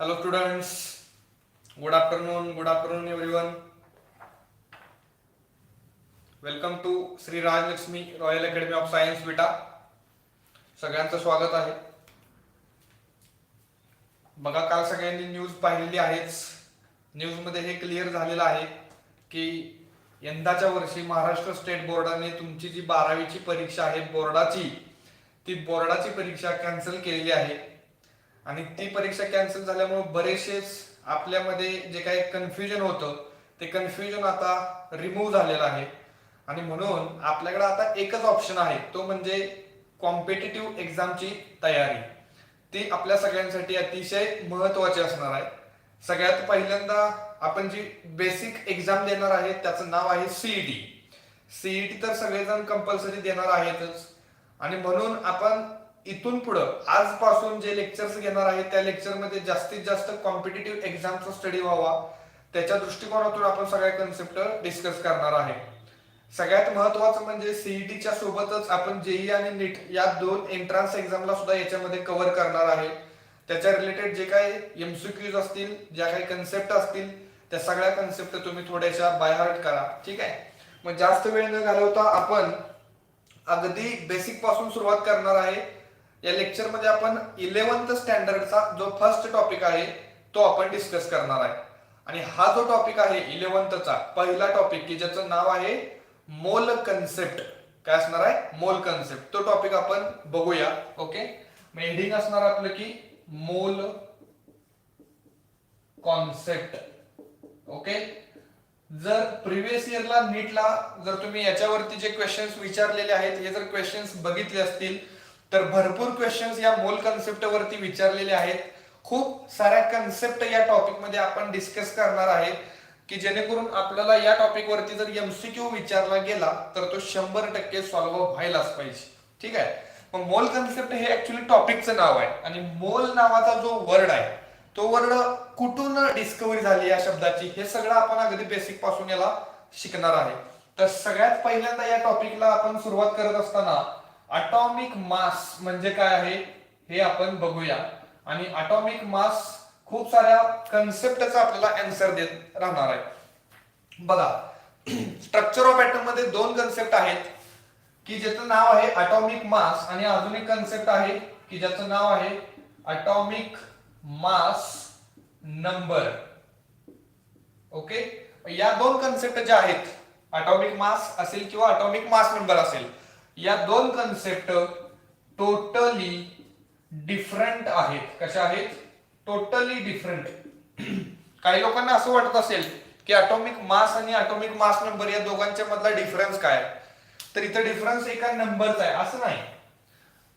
Hello students, good afternoon everyone. Welcome to Sri Raj Lakshmi Royal Academy of Science Vita. सगळ्यांचं स्वागत आहे. बघा काल सगळ्यांनी न्यूज पाहिलेली आहेच. न्यूज मध्ये हे क्लिअर झालेलं आहे की यंदाच्या वर्षी महाराष्ट्र स्टेट बोर्डाने तुमची जी 12वीची परीक्षा आहे ती बोर्डाची परीक्षा कॅन्सल केलेली आहे. आणि ती परीक्षा कॅन्सल झाल्यामुळे बरेचसे आपल्यामध्ये जे काही कन्फ्युजन होतं ते कन्फ्युजन आता रिमूव्ह झालेलं आहे. आणि म्हणून आपल्याकडे आता एकच ऑप्शन आहे, तो म्हणजे कॉम्पिटिटिव्ह एक्झामची तयारी. ती आपल्या सगळ्यांसाठी अतिशय महत्वाची असणार आहे. सगळ्यात पहिल्यांदा आपण जी बेसिक एक्झाम देणार आहे त्याचं नाव आहे सीईटी. सीईटी तर सगळेजण कंपल्सरी देणार आहेतच. आणि म्हणून आपण इथून पुढं आजपासून जे लेक्चर्स घेणार आहे त्या लेक्चरमध्ये जास्तीत जास्त कॉम्पिटिटिव्ह एक्झामचा स्टडी व्हावा, त्याच्या दृष्टिकोनातून आपण सगळ्या कन्सेप्ट डिस्कस करणार आहे. सगळ्यात महत्वाचं म्हणजे सीईटीच्या सोबतच आपण जेई आणि नीट या दोन एंट्रन्स एक्झामला सुद्धा याच्यामध्ये कव्हर करणार आहे. त्याच्या रिलेटेड जे काही एमसीक्यूज असतील, ज्या काही कन्सेप्ट असतील, त्या सगळ्या कन्सेप्ट तुम्ही थोड्याशा बाय हार्ट करा. ठीक आहे. मग जास्त वेळ न घालवता आपण अगदी बेसिक पासून सुरुवात करणार आहे. या लेक्चर मध्ये आपण 11th स्टँडर्डचा जो फर्स्ट टॉपिक आहे तो आपण डिस्कस करणार आहे. आणि हा जो टॉपिक आहे 11thचा पहिला टॉपिक की ज्याचं नाव आहे मोल कन्सेप्ट. काय असणार आहे? मोल कन्सेप्ट. तो टॉपिक आपण बघूया. ओके. मग हेडिंग असणार आपलं की मोल कॉन्सेप्ट. ओके. जर प्रिव्हियस इयरला नीटला जर तुम्ही याच्यावरती जे क्वेश्चन्स विचारलेले आहेत हे जर क्वेश्चन्स बघितले असतील तर भरपूर क्वेश्चन्स या मोल कन्सेप्ट वरती विचारलेले आहेत. खूप साऱ्या कन्सेप्ट या टॉपिक मध्ये आपण डिस्कस करणार आहे की जेणेकरून आपल्याला या टॉपिक वरती जर एमसीक्यू विचारला गेला तर तो 100% सॉल्व्ह व्हायलाच पाहिजे. ठीक आहे. मग मोल कन्सेप्ट हे ऍक्च्युली टॉपिकचं नाव आहे. आणि मोल नावाचा जो वर्ड आहे तो वर्ड कुठून डिस्कवरी झाली या शब्दाची हे सगळं आपण अगदी बेसिक पासून याला शिकणार आहे. तर सगळ्यात पहिल्यांदा या टॉपिकला आपण सुरुवात करत असताना अटॉमिक मास म्हणजे काय आहे हे आपण बघूया. आणि अटॉमिक मास खूप साऱ्या कन्सेप्टचा आपल्याला आन्सर देत राहणार आहे. बघा स्ट्रक्चर ऑफ एटम मध्ये दोन कन्सेप्ट आहेत की ज्याचं नाव आहे अटॉमिक मास आणि अजून एक कन्सेप्ट आहे की ज्याचं नाव आहे अटॉमिक मास नंबर. ओके. या दोन कन्सेप्ट ज्या आहेत, अटॉमिक मास असेल किंवा अटॉमिक मास नंबर असेल, या दोन कन्सेप्ट टोटली डिफरंट आहेत. कशा आहेत? Totally different. काही लोकांना असं वाटत असेल की अटॉमिक मास आणि अटॉमिक मास नंबर या दोघांच्या मधला डिफरन्स काय, तर इथं डिफरन्स एका नंबरचा आहे असं नाही.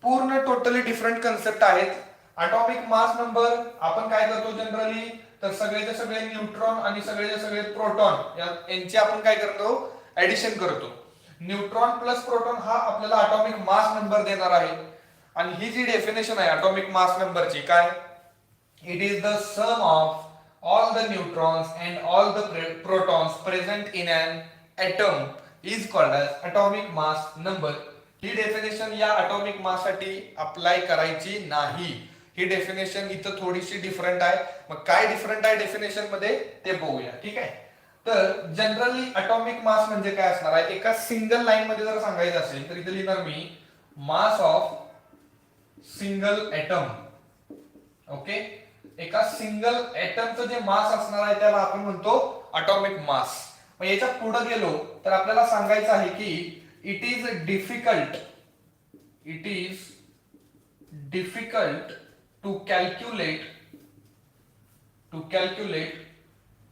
पूर्ण टोटली डिफरंट कन्सेप्ट आहेत. अटॉमिक मास नंबर आपण काय करतो जनरली, तर सगळेचे सगळे न्यूट्रॉन आणि सगळेचे सगळे प्रोटॉन यांची आपण काय करतो, ऍडिशन करतो. न्यूट्रॉन प्लस प्रोटॉन हा आपल्याला अटॉमिक मास नंबर देणार आहे. आणि ही जी डेफिनेशन आहे अटॉमिक मास नंबरची, काय? It is the sum of all the neutrons and all the protons present in an atom is called as atomic mass number. ही definition या अटॉमिक मास साठी apply करायची नाही. ही डेफिनेशन इथं थोडीशी डिफरंट आहे. मग काय डिफरंट आहे डेफिनेशन मध्ये ते बघूया. ठीक आहे. तर जनरली अटॉमिक मास म्हणजे काय असणार आहे, एका सिंगल लाईन मध्ये जर सांगायचं असेल तर इथे लिहिणार मी mass of single atom. Okay. एका सिंगल एटमचं जे मास असणार आहे त्याला आपण म्हणतो अटॉमिक मास. मग याच्या पुढे गेलो तर आपल्याला सांगायचं आहे की it is difficult to calculate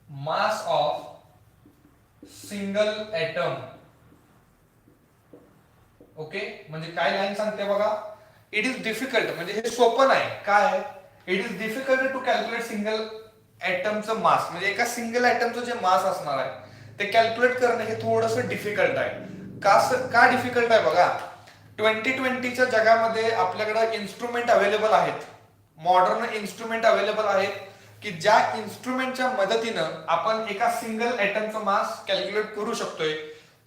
mass of single atom. Okay. म्हणजे काय लाईन सांगते बघा, इट इज डिफिकल्ट म्हणजे हे सोपं नाही. काय? It is difficult to calculate single एटमचं मास. म्हणजे एका सिंगल एटमचं जे मास असणार आहे ते कॅल्क्युलेट करणं हे थोडंसं डिफिकल्ट आहे. का डिफिकल्ट आहे बघा, 2020च्या जगामध्ये आपल्याकडे इन्स्ट्रुमेंट अवेलेबल आहेत, मॉडर्न इन्स्ट्रुमेंट अवेलेबल आहेत की ज्या इन्स्ट्रुमेंटच्या मदतीनं आपण एका सिंगल एटमचं मास कॅल्क्युलेट करू शकतोय.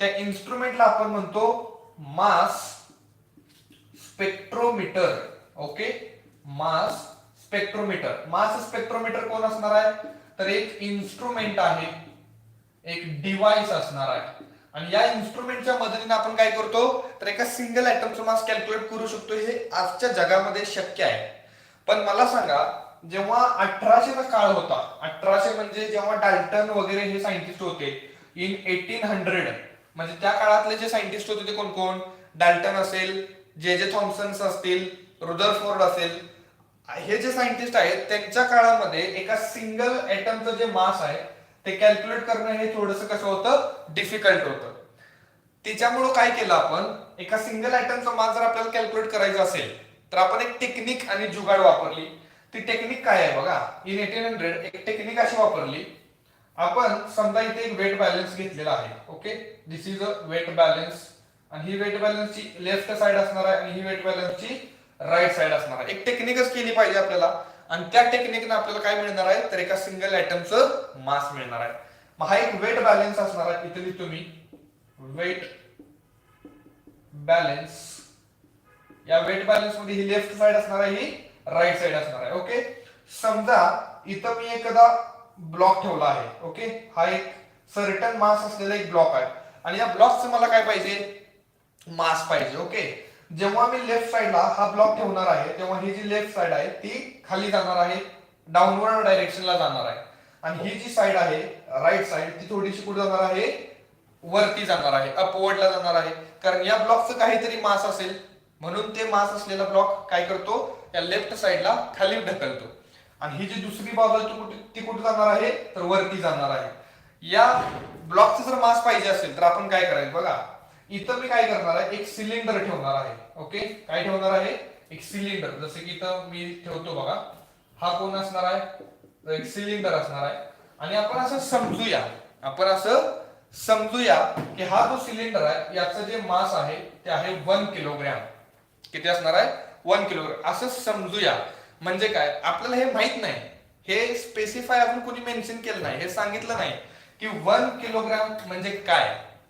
त्या इन्स्ट्रुमेंटला आपण म्हणतो मास स्पेक्ट्रोमीटर. ओके. मास स्पेक्ट्रोमीटर. मास स्पेक्ट्रोमीटर कोण असणार आहे? तर एक इन्स्ट्रुमेंट आहे, एक डिव्हाइस असणार आहे. आणि या इन्स्ट्रुमेंटच्या मदतीने आपण काय करतो, तर एका सिंगल ऍटमचं मास कॅल्क्युलेट करू शकतो. हे आजच्या जगामध्ये शक्य आहे. पण मला सांगा, जेव्हा 1800 चा काळ होता, 1800 म्हणजे जेव्हा डाल्टन वगैरे हे सायंटिस्ट होते, इन 1800 म्हणजे त्या काळातले जे सायंटिस्ट होते ते कोण कोण? डाल्टन असेल, जे थॉम्सन असतील, रुदरफोर्ड असेल, हे जे सायंटिस्ट आहेत त्यांच्या काळामध्ये एका सिंगल ऍटमचं जे मास आहे ते कॅल्क्युलेट करणं हे थोडंसं कसं होतं, डिफिकल्ट होतं. त्याच्यामुळं काय केलं आपण, एका सिंगल ऍटमचा मास जर आपल्याला कॅल्क्युलेट करायचा असेल तर आपण एक टेक्निक आणि जुगाड वापरली. ती टेक्निक काय आहे बघा, इन 1800 एक टेक्निक अशी वापरली. आपण समजा इथे एक वेट बॅलन्स घेतलेला आहे. Okay, this is a weight balance, आणि ही वेट बॅलन्सची लेफ्ट साइड असणार आहे आणि ही वेट बॅलन्सची राईट साइड असणार आहे. एक टेक्निकच केली पाहिजे आपल्याला, आणि त्या टेक्निकने आपल्याला काय मिळणार आहे, तर एका सिंगल ऍटमचं मास मिळणार आहे. मग हा एक वेट बॅलन्स असणार आहे. इथे लिहितो मी वेट बॅलन्स. या वेट बॅलन्स मध्ये ही लेफ्ट साइड असणार आहे, ही राईट साइड असणार आहे. ओके, समजा इथं मी एखादा ब्लॉक ठेवला आहे. ओके, हा एक सर्टन मास असलेला एक ब्लॉक आहे, आणि या ब्लॉकचं मला काय पाहिजे, मास पाहिजे. ओके, जेव्हा मी लेफ्ट साइडला हा ब्लॉक ठेवणार आहे तेव्हा ही जी लेफ्ट साइड आहे ती खाली जाणार आहे, डाऊनवर्ड डायरेक्शनला जाणार आहे. आणि ही जी साइड आहे राईट साइड ती थोडीशी कुठे जाणार आहे, वरती जाणार आहे, अपवर्डला जाणार आहे. कारण या ब्लॉकचं काहीतरी मास असेल, म्हणून ते मास असलेला ब्लॉक काय करतो, या लेफ्ट साइडला खाली ढकलतो. आणि ही जी दुसरी बाजू आहे ती कुठे जाणार आहे, तर वरती जाणार आहे. या ब्लॉकचं जर मास पाहिजे असेल तर आपण काय करायचं बघा, इथं मी काय करणार आहे, एक सिलेंडर ठेवणार आहे. ओके, काय ठेवणार आहे, एक सिलेंडर. जसं की इथं मी ठेवतो बघा, हा कोण असणार आहे, एक सिलेंडर असणार आहे. आणि आपण असं समजूया की हा जो सिलेंडर आहे याचं जे मास आहे ते आहे 1 किलोग्रॅम. किती असणार आहे, 1 किलोग्रॅम असं समजूया. म्हणजे काय, आपल्याला हे माहित नाही, हे स्पेसिफाय अजून कोणी मेन्शन केलं नाही, हे सांगितलं नाही की 1 किलोग्रॅम म्हणजे काय,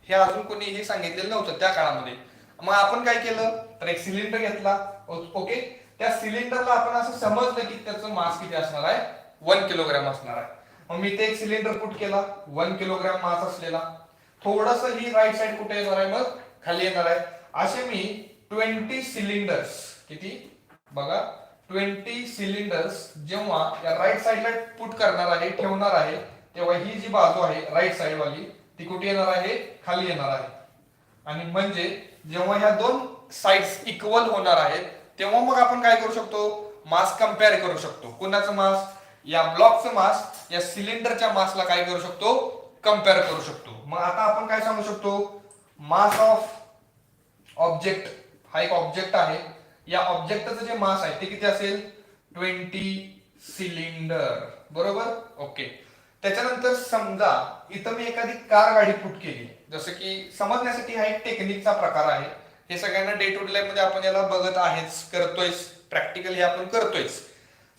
हे अजून कोणी हे सांगितलेलं नव्हतं त्या काळामध्ये. मग आपण काय केलं, तर एक सिलेंडर घेतला. ओके, त्या सिलेंडरला आपण असं समजलं की त्याचं मास किती असणार आहे, 1 किलोग्रॅम असणार आहे. मग मी ते एक सिलेंडर पुट केला 1 किलोग्रॅम मास असलेला. थोडस ही राईट साइड कुठे येणार आहे, मग खाली येणार आहे. असे मी 20 सिलेंडर्स, किती बघा, 20 सिलेंडर्स जेव्हा या राईट साइडला पुट करणार आहे, ठेवणार आहे, तेव्हा ही जी बाजू आहे राईट साइड वाली ती कुठे येणार आहे, खाली येणार आहे. आणि म्हणजे जेव्हा ह्या दोन साइड्स इक्वल होणार आहेत तेव्हा मग आपण काय करू शकतो, मास कम्पेअर करू शकतो. कुणाचं मास, या ब्लॉकचं मास या सिलेंडरच्या मासला काय करू शकतो, कम्पेअर करू शकतो. मग आता आपण काय सांगू शकतो, मास ऑफ ऑब्जेक्ट, हा एक ऑब्जेक्ट आहे, या ऑब्जेक्टचं जे मास आहे ते किती असेल, 20 सिलेंडर. बरोबर. ओके, त्याच्यानंतर समजा इथं मी एखादी कार गाडी पुट केली. जसं की समजण्यासाठी हा एक टेक्निकचा प्रकार आहे, हे सगळ्यांना डे टू डे लाईफ मध्ये आपण याला बघत आहेच, करतोय, प्रॅक्टिकली आपण करतोय.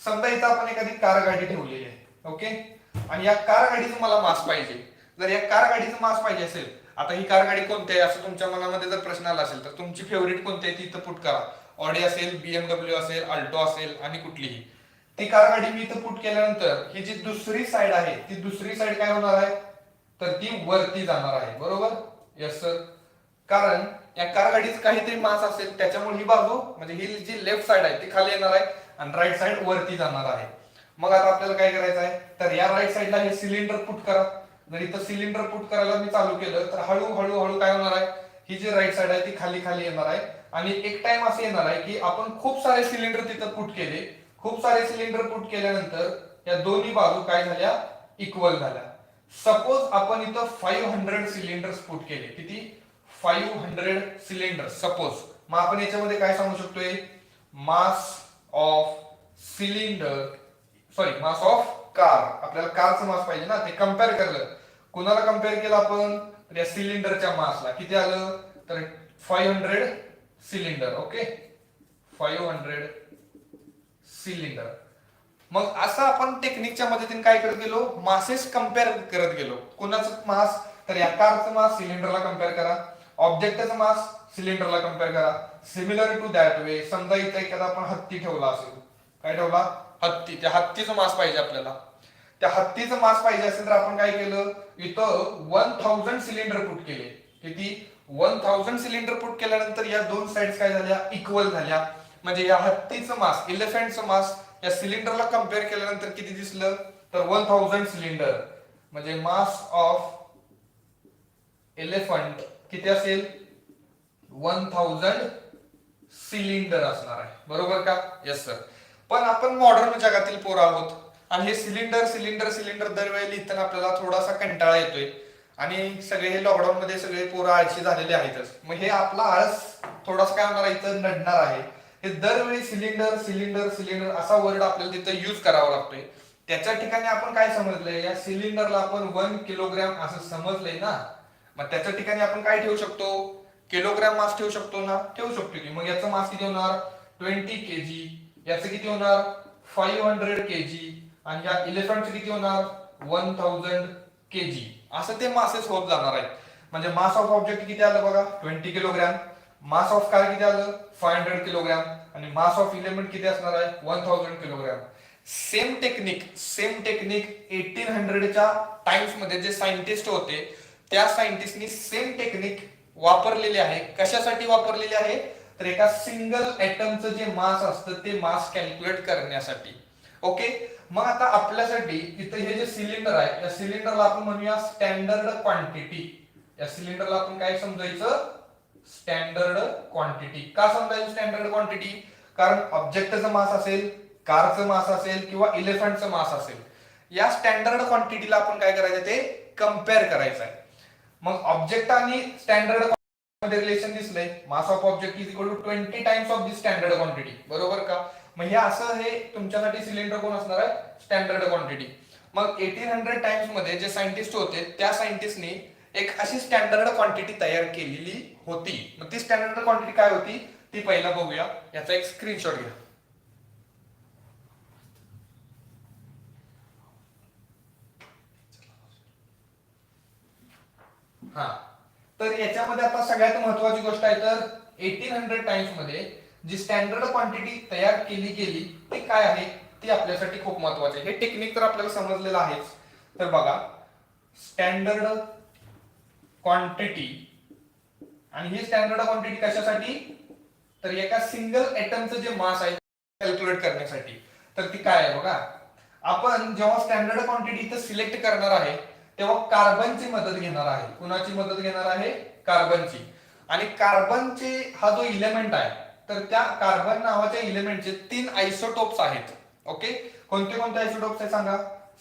समजा इथं आपण एखादी कार गाडी ठेवलेली आहे. ओके, आणि या कार गाडीचं मला मास पाहिजे. जर या कार गाडीचं मास पाहिजे असेल, आता ही कार गाडी कोणती आहे असं तुमच्या मनामध्ये जर प्रश्न आला असेल तर तुमची फेवरेट कोणती आहे ती इथं पुट करा. ऑडी असेल, BMW असेल, अल्टो असेल, आणि कुठलीही ती कार गाडी मी इथं पुट केल्यानंतर ही जी दुसरी साइड आहे ती दुसरी साइड काय होणार आहे, तर ती वरती जाणार आहे. बरोबर. यस सर, कारण या कार गाडीचं काहीतरी मास असेल त्याच्यामुळे ही बाजू म्हणजे ही जी लेफ्ट साइड आहे ती खाली येणार आहे आणि राईट साइड वरती जाणार आहे. मग आता आपल्याला काय करायचं आहे, तर या राईट साइडला हे सिलेंडर पुट करा. जर इथं सिलेंडर पुट करायला मी चालू केलं तर हळूहळू काय होणार आहे, ही जी राईट साइड आहे ती खाली खाली येणार आहे. आणि एक टाइम असं येणार आहे की आपण खूप सारे सिलेंडर तिथं पुट केले. खूप सारे सिलेंडर पुट केल्यानंतर या दोन्ही बाजू काय झाल्या, इक्वल झाल्या. सपोज आपण इथं 500 सिलेंडर्स पुट केले. किती, 500 सिलेंडर सपोज. मग आपण याच्यामध्ये काय सांगू शकतोय, mass of cylinder, sorry mass of car. आपल्याला कारचं मास पाहिजे ना, ते कम्पेअर करलं. कुणाला कम्पेअर केलं आपण, तर या सिलेंडरच्या मासला. किती आलं, तर 500 सिलेंडर. Okay, 500 cylinder. मग असं आपण टेक्निकच्या मदतीने काय करत गेलो, मासेस कम्पेअर करत गेलो. कुणाचं मास, तर या कारचं मास सिलेंडरला कम्पेअर करा, ऑब्जेक्टचं मास सिलेंडरला कम्पेअर करा. सिमिलर टू दॅट वे समजा इथे एखादा आपण हत्ती ठेवला असेल, काय ठेवला, हत्ती, त्या हत्तीचं मास पाहिजे आपल्याला. त्या हत्तीचं मास पाहिजे असेल तर आपण काय केलं, इथं 1000 सिलेंडर पुट केले. किती? 1000 सिलेंडर पुट केल्यानंतर या दोन साइड्स काय झाल्या, इक्वल झाल्या. म्हणजे या हत्तीचं मास, इलेफंटचं मास या सिलेंडरला कम्पेअर केल्यानंतर किती दिसलं, तर 1000 सिलेंडर. म्हणजे मास ऑफ एलिफंट किती असेल, 1000 सिलेंडर असणार आहे. बरोबर का? Yes sir. पण आपण मॉडर्न जगातील पोरं आहोत आणि हे सिलेंडर सिलेंडर सिलेंडर दरवेळी लिहिताना आपल्याला थोडासा कंटाळा येतोय. आणि सगळे हे लॉकडाऊन मध्ये सगळे पोरं आळशी झालेले आहेतच. मग हे आपला आळस थोडासा काय होणार, इथं नडणार आहे. हे दरवेळी सिलेंडर सिलेंडर सिलेंडर असा वर्ड आपल्याला तिथं यूज करावा लागतोय. त्याच्या ठिकाणी आपण काय समजलंय, या सिलेंडरला आपण 1 किलोग्रॅम असं समजलंय ना. मग त्याच्या ठिकाणी आपण काय ठेवू शकतो, किलोग्रॅम मास ठेवू शकतो ना, ठेवू शकतो की. मग याचं मास किती होणार, 20 केजी. याचं किती होणार, 500 केजी. आणि या इलेफंटचं किती होणार, 1000 केजी. असं ते मासेस होत जाणार आहेत. म्हणजे मास ऑफ ऑब्जेक्ट किती आलं बघा, 20 किलोग्रॅम. मास ऑफ कार किती आलं, 500 किलोग्रॅम. आणि मास ऑफ इलेमेंट किती असणार आहे, 1000 किलोग्रॅम. सेम टेक्निक 1800च्या टाइम्स मध्ये जे सायंटिस्ट होते, त्या सायंटिस्टनी सेम टेक्निक वापरलेली आहे. कशासाठी वापरलेली आहे, तर एका सिंगल ऍटमचं जे मास असतं ते मास कॅल्क्युलेट करण्यासाठी. ओके. मग आता आपल्यासाठी इथं हे जे सिलेंडर आहे, या सिलेंडरला आपण म्हणूया स्टँडर्ड क्वांटिटी. या सिलेंडरला आपण काय समजायचं, स्टँडर्ड क्वांटिटी. का समजायचं स्टँडर्ड क्वांटिटी, कारण ऑब्जेक्टचं मास असेल, कारचं मास असेल किंवा इलेफंटचं मास असेल, या स्टँडर्ड क्वांटिटीला आपण काय करायचं, ते कम्पेअर करायचं आहे. मग ऑब्जेक्ट आणि स्टँडर्ड मध्ये रिलेशन दिसलंय, mass of object is equal to 20 times of the standard quantity. बरोबर का? मग हे असं हे तुमच्यासाठी सिलेंडर कोण असणार आहे, स्टँडर्ड क्वांटिटी. मग 1800 टाइम्स मध्ये जे सायंटिस्ट होते, त्या सायंटिस्टनी एक अशी स्टँडर्ड क्वांटिटी तयार केलेली होती. मग ती स्टँडर्ड क्वांटिटी काय होती, ती पहिला बघूया. याचा एक स्क्रीनशॉट घ्या. हा, तर याच्यामध्ये आता सगळ्यात महत्वाची गोष्ट आहे, तर 1800 टाइम्स मध्ये जी स्टँडर्ड क्वांटिटी तयार केली गेली ती काय आहे, ती आपल्यासाठी खूप महत्वाची आहे. हे टेक्निक तर आपल्याला समजलेलं आहेच. तर बघा, स्टँडर्ड क्वांटिटी. आणि ही स्टँडर्ड क्वांटिटी कशासाठी, तर एका सिंगल ऍटमचं जे मास आहे कॅल्क्युलेट करण्यासाठी. तर ती काय आहे बघा, आपण जेव्हा स्टँडर्ड क्वांटिटी इथं सिलेक्ट करणार आहे, तेव्हा कार्बनची मदत घेणार आहे. कुणाची मदत घेणार आहे, कार्बनची. आणि कार्बनचे हा जो इलेमेंट आहे, तर त्या कार्बन नावाच्या इलेमेंटचे 3 आयसोटोप्स आहेत. ओके. कोणते कोणते आयसोटोप्स आहे सांगा,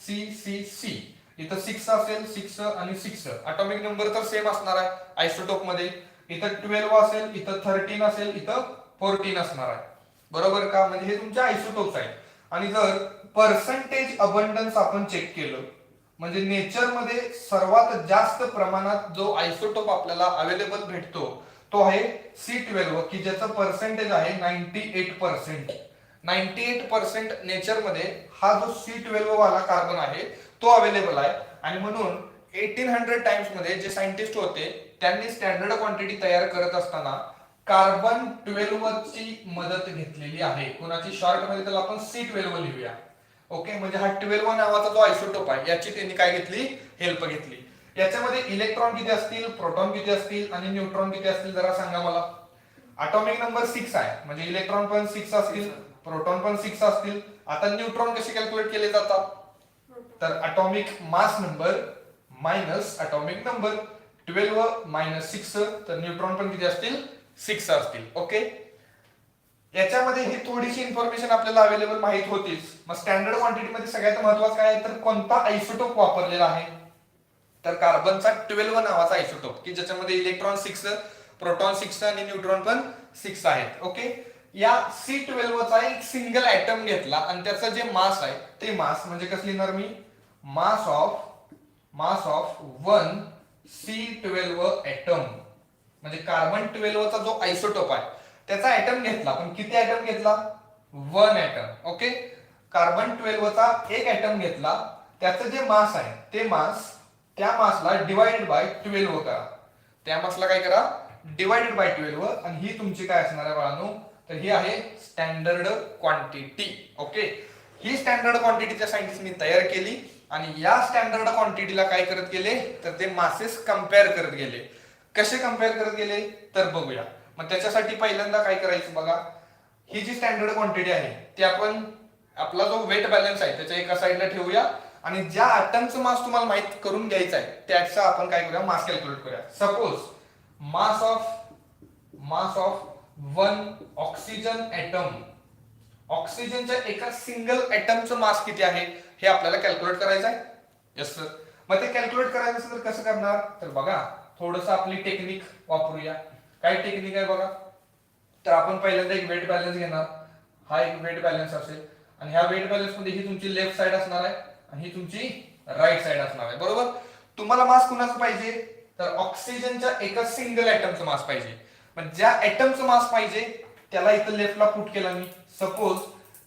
सी सी सी. इथं 6 असेल, 6 आणि 6. अटॉमिक नंबर तर सेम असणार आहे आयसोटोप मध्ये. इथं 12 असेल, इथं 13 असेल, इथं 14 असणार आहे. बरोबर का? म्हणजे हे तुमचे आयसोटोप्स आहेत. आणि जर पर्सेंटेज अबंडन्स आपण चेक केलं, म्हणजे नेचर मध्ये सर्वात जास्त प्रमाणात जो आयसोटोप आपल्याला अवेलेबल भेटतो तो आहे C12, की ज्याचं पर्सेंटेज आहे 98%. 98% नेचर मध्ये हा जो C12 वाला कार्बन आहे तो अवेलेबल आहे. आणि म्हणून 1800 टाइम्स मध्ये जे सायंटिस्ट होते, त्यांनी स्टँडर्ड क्वांटिटी तयार करत असताना कार्बन 12 ची मदत घेतलेली आहे. कोणाची, शॉर्ट मध्ये त्याला आपण C12 लिहूया. ओके. म्हणजे हा 12 नावाचा जो आयसोटोप आहे, याची त्यांनी काय घेतली, हेल्प घेतली. याच्यामध्ये इलेक्ट्रॉन किती असतील, प्रोटॉन किती असतील आणि न्यूट्रॉन किती असतील, जरा सांगा मला. अटॉमिक नंबर 6 आहे, म्हणजे इलेक्ट्रॉन पण 6 असतील, प्रोटॉन पण 6 असतील. आता न्यूट्रॉन कसे कॅल्क्युलेट केले जातात, तर atomic mass number minus atomic number. 12 minus 6, तर न्यूट्रॉन पण किती असतील, 6 असतील. ओके. याच्यामध्ये ही थोडीशी इन्फॉर्मेशन आपल्याला अवेलेबल माहित होतीच. मग स्टँडर्ड क्वांटिटी मध्ये सगळ्यात महत्वाचं काय आहे, तर कोणता आयसोटोप वापरलेला आहे, तर कार्बनचा 12 नावाचा आयसोटोप, की ज्याच्यामध्ये इलेक्ट्रॉन 6, प्रोटॉन 6 आणि न्यूट्रॉन पण 6 आहेत. ओके. या C12 चा एक सिंगल ऍटम घेतला आणि त्याचं जे मास आहे ते मास म्हणजे कसं लिहिणार मी, मास ऑफ 1 C12 ऍटम. म्हणजे कार्बन 12 चा जो आयसोटोप आहे त्याचा ऍटम घेतला, पण किती ऍटम घेतला, 1 ऍटम. ओके. कार्बन 12 चा एक ऍटम घेतला, त्याचं जे मास आहे ते मास, त्या मासला डिवाइडेड बाय 12 करा. त्या मासला काय करा, डिवाइडेड बाय 12. आणि ही तुमची काय असणार आहे बाळांनो, तर ही आहे स्टँडर्ड क्वांटिटी. ओके. ही स्टँडर्ड क्वांटिटी त्या सायंटिस्टनी तयार केली आणि या स्टँडर्ड क्वांटिटीला काय करत गेले तर ते मासेस कम्पेअर करत गेले. कसे कम्पेअर करत गेले तर बघूया. मग त्याच्यासाठी पहिल्यांदा काय करायचं बघा, ही जी स्टँडर्ड क्वांटिटी आहे ती आपण आपला जो वेट बॅलन्स आहे त्याच्या एका साईडला ठेवूया आणि ज्या ॲटमचं मास तुम्हाला माहित करून घ्यायचं आहे त्याचा आपण काय करूया मास कॅल्क्युलेट करूया. Suppose mass of one oxygen atom, ऑक्सिजनच्या एका सिंगल ॲटमचं मास किती आहे हे आपल्याला कॅल्क्युलेट करायचं आहे. Yes sir. मग ते कॅल्क्युलेट करायचं असेल तर कसं करणार तर बघा थोडंसं आपली टेक्निक वापरूया. काय टेक्निक आहे बघा, तर आपण पहिल्यांदा एक वेट बॅलन्स घेणार. हा एक वेट बॅलन्स असेल आणि ह्या वेट बॅलन्स मध्ये ही तुमची लेफ्ट साइड असणार आहे आणि ही तुमची राईट साइड असणार आहे. बरोबर. तुम्हाला मास कुणाचं पाहिजे तर ऑक्सिजनच्या एका सिंगल ॲटमचं मास पाहिजे. पण ज्या ॲटमचं मास पाहिजे त्याला इथं लेफ्टला पुट केला मी. सपोज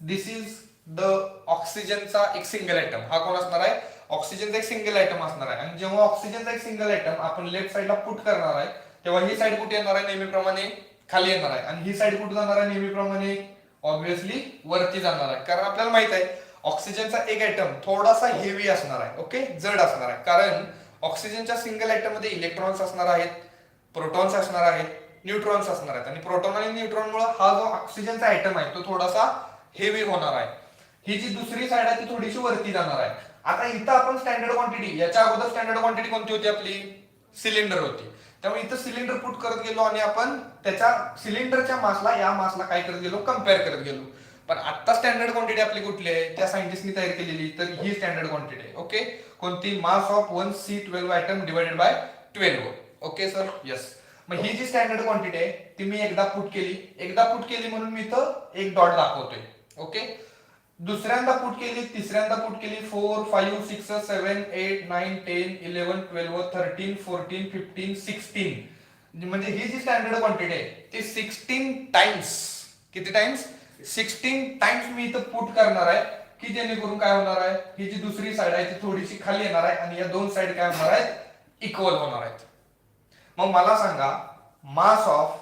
दिस इज द ऑक्सिजनचा एक सिंगल ॲटम. हा कोण असणार आहे ऑक्सिजनचा एक सिंगल ॲटम असणार आहे. आणि जेव्हा ऑक्सिजनचा एक सिंगल ॲटम आपण लेफ्ट साइडला पुट करणार आहे तेव्हा ही साइड कुठे येणार आहे नेहमीप्रमाणे खाली येणार आहे आणि ही साइड कुठे जाणार आहे नेहमीप्रमाणे ऑब्विसली वरती जाणार आहे. कारण आपल्याला माहित आहे ऑक्सिजनचा एक ॲटम थोडासा हेवी असणार आहे. ओके, जड असणार आहे. कारण ऑक्सिजनच्या सिंगल ॲटम मध्ये इलेक्ट्रॉन्स असणार आहेत, प्रोटॉन्स असणार आहेत, न्यूट्रॉन्स असणार आहेत आणि प्रोटॉन आणि न्यूट्रॉन मुळे हा जो ऑक्सिजनचा ॲटम आहे तो थोडासा हेवी होणार आहे. ही जी दुसरी साइड आहे ती थोडीशी वरती जाणार आहे. आता इथं आपण स्टँडर्ड क्वांटिटी, याच्या अगोदर स्टँडर्ड क्वांटिटी कोणती होती आपली सिलेंडर होती. त्यामुळे इथं सिलेंडर पुट करत गेलो आणि आपण त्याच्या सिलेंडरच्या मासला या मासला काय करत गेलो कम्पेअर करत गेलो. पण आता स्टँडर्ड क्वांटिटी आपली कुठली आहे त्या सायंटिस्टनी तयार केलेली तर ही स्टँडर्ड क्वांटिटी आहे. ओके, कोणती mass of 1C12 atom divided by 12. Okay sir, yes. मग ही जी स्टँडर्ड क्वांटिटी आहे ती मी एकदा पुट केली म्हणून मी इथं एक डॉट दाखवतोय. ओके, दुसऱ्यांदा पुट केली, तिसऱ्यांदा पुट केली, 4, 5, 6, 7, 8, 9, 10, 11, 12, 13, 14, 15, 16. म्हणजे ही जी स्टँडर्ड क्वांटिटी आहे ती 16 टाइम्स, किती टाइम्स 16 टाइम्स मी इथं पुट करणार आहे की जेणेकरून काय होणार आहे ही जी दुसरी साइड आहे ती थोडीशी खाली येणार आहे आणि या दोन साइड काय होणार आहेत इक्वल होणार आहेत. मग मला सांगा mass of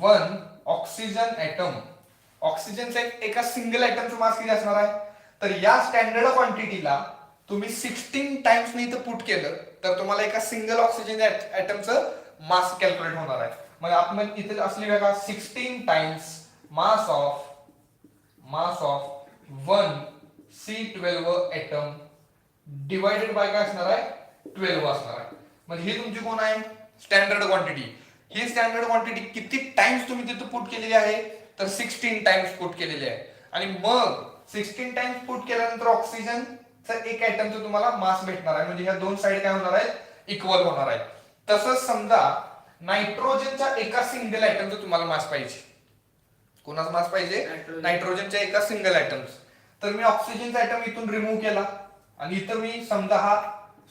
one oxygen atom, ऑक्सिजनचा एका सिंगल ॲटमचं मास किती असणार आहे तर या स्टँडर्ड क्वांटिटीला तुम्ही 16 टाइम्स ने इथं पुट केलं तर तुम्हाला एका सिंगल ऑक्सिजन ॲटमचं मास कॅल्क्युलेट होणार आहे. मग आपण इथे असली बघा 16 times mass of 1C12 atom divided by काय असणार आहे 12 असणार आहे. म्हणजे ही तुमची कोण आहे स्टँडर्ड क्वांटिटी. ही स्टँडर्ड क्वांटिटी किती टाइम्स तुम्ही तिथे पुट केलेली आहे तर 16 टाइम्स पुट केलेली आहे. आणि मग 16 टाइम्स पुट केल्यानंतर ऑक्सिजनचा एक ॲटमचं तुम्हाला मास भेटणार आहे. म्हणजे ह्या दोन साइड काय होणार आहेत इक्वल होणार आहेत. तसंच समजा नायट्रोजनच्या एका सिंगल ॲटमचं तुम्हाला मास पाहिजे. कोणाचा मास पाहिजे नायट्रोजनच्या एका सिंगल ॲटम्स. तर मी ऑक्सिजनचा ॲटम इथून रिमूव्ह केला आणि इथं मी समजा हा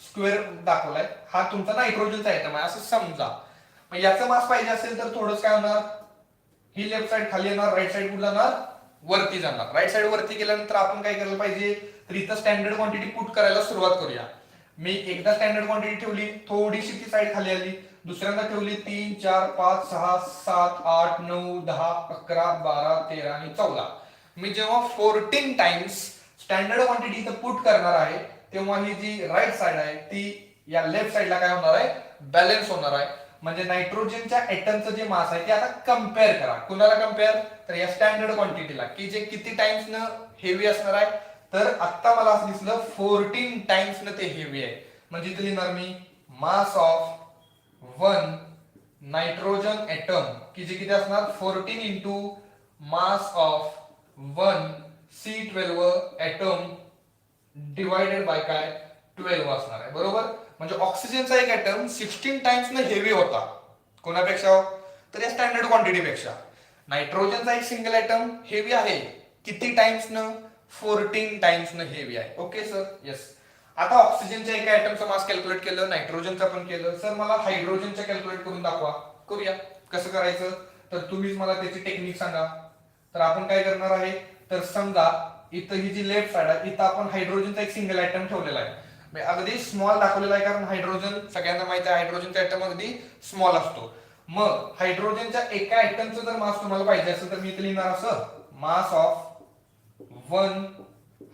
स्क्वेअर दाखवलाय, हा तुमचा नायट्रोजनचा ॲटम आहे असं समजा. मग याचा मास पाहिजे असेल तर थोडंच काय होणार ही लेफ्ट साइड खाली येणार, राईट साइड कुठे जाणार वरती जाणार. राईट साइड वरती गेल्यानंतर आपण काय करायला पाहिजे तर इथं स्टँडर्ड क्वांटिटी पुट करायला सुरुवात करूया. मी एकदा स्टँडर्ड क्वांटिटी ठेवली, थोडीशी ती साइड खाली आली, दुसऱ्यांदा ठेवली 3, 4, 5, 6, 7, 8, 9, 10, 11, 12, 13 आणि 14. मी जेव्हा 14 टाइम्स स्टँडर्ड क्वांटिटी इथं पुट करणार आहे तेव्हा ही जी राईट साइड आहे ती या लेफ्ट साइडला काय होणार आहे बॅलन्स होणार आहे. म्हणजे नायट्रोजनच्या ॲटमचं जे मास आहे ते आता कम्पेअर करा. कुणाला कम्पेअर तर या स्टँडर्ड क्वांटिटीला की जे किती टाइम्स न हेवी असणार आहे तर आता मला असं दिसलं 14 टाइम्स न ते हेवी आहे. म्हणजे इथे लिहिणार मी mass of one nitrogen atom की जे किती असणार 14 into mass of 1C12 atom divided by काय 12 असणार आहे. बरोबर. म्हणजे ऑक्सिजनचा एक ॲटम 16 टाइम्स न हेवी होता कोणापेक्षा तर या स्टँडर्ड क्वांटिटी पेक्षा. नायट्रोजनचा एक सिंगल ॲटम हेवी आहे किती टाइम्स न 14 टाइम्स न हेवी आहे. Okay sir, yes. आता ऑक्सिजनच्या एका ॲटमचं मास कॅल्क्युलेट केलं, नायट्रोजनचा पण केलं. सर मला हायड्रोजनचं कॅल्क्युलेट करून दाखवा. करूया. कसं करायचं तर तुम्हीच मला त्याची टेक्निक सांगा. तर आपण काय करणार आहे तर समजा इथं ही जी लेफ्ट साइड आहे इथं आपण हायड्रोजनचा एक सिंगल ॲटम ठेवलेला आहे. अगदी स्मॉल दाखवलेला आहे कारण हायड्रोजन सगळ्यांना माहिती आहे हायड्रोजनचा ॲटम अगदी स्मॉल असतो. मग हायड्रोजनच्या एका ॲटमचं जर मास तुम्हाला पाहिजे असेल तर मी इथे लिहिणार असं mass of one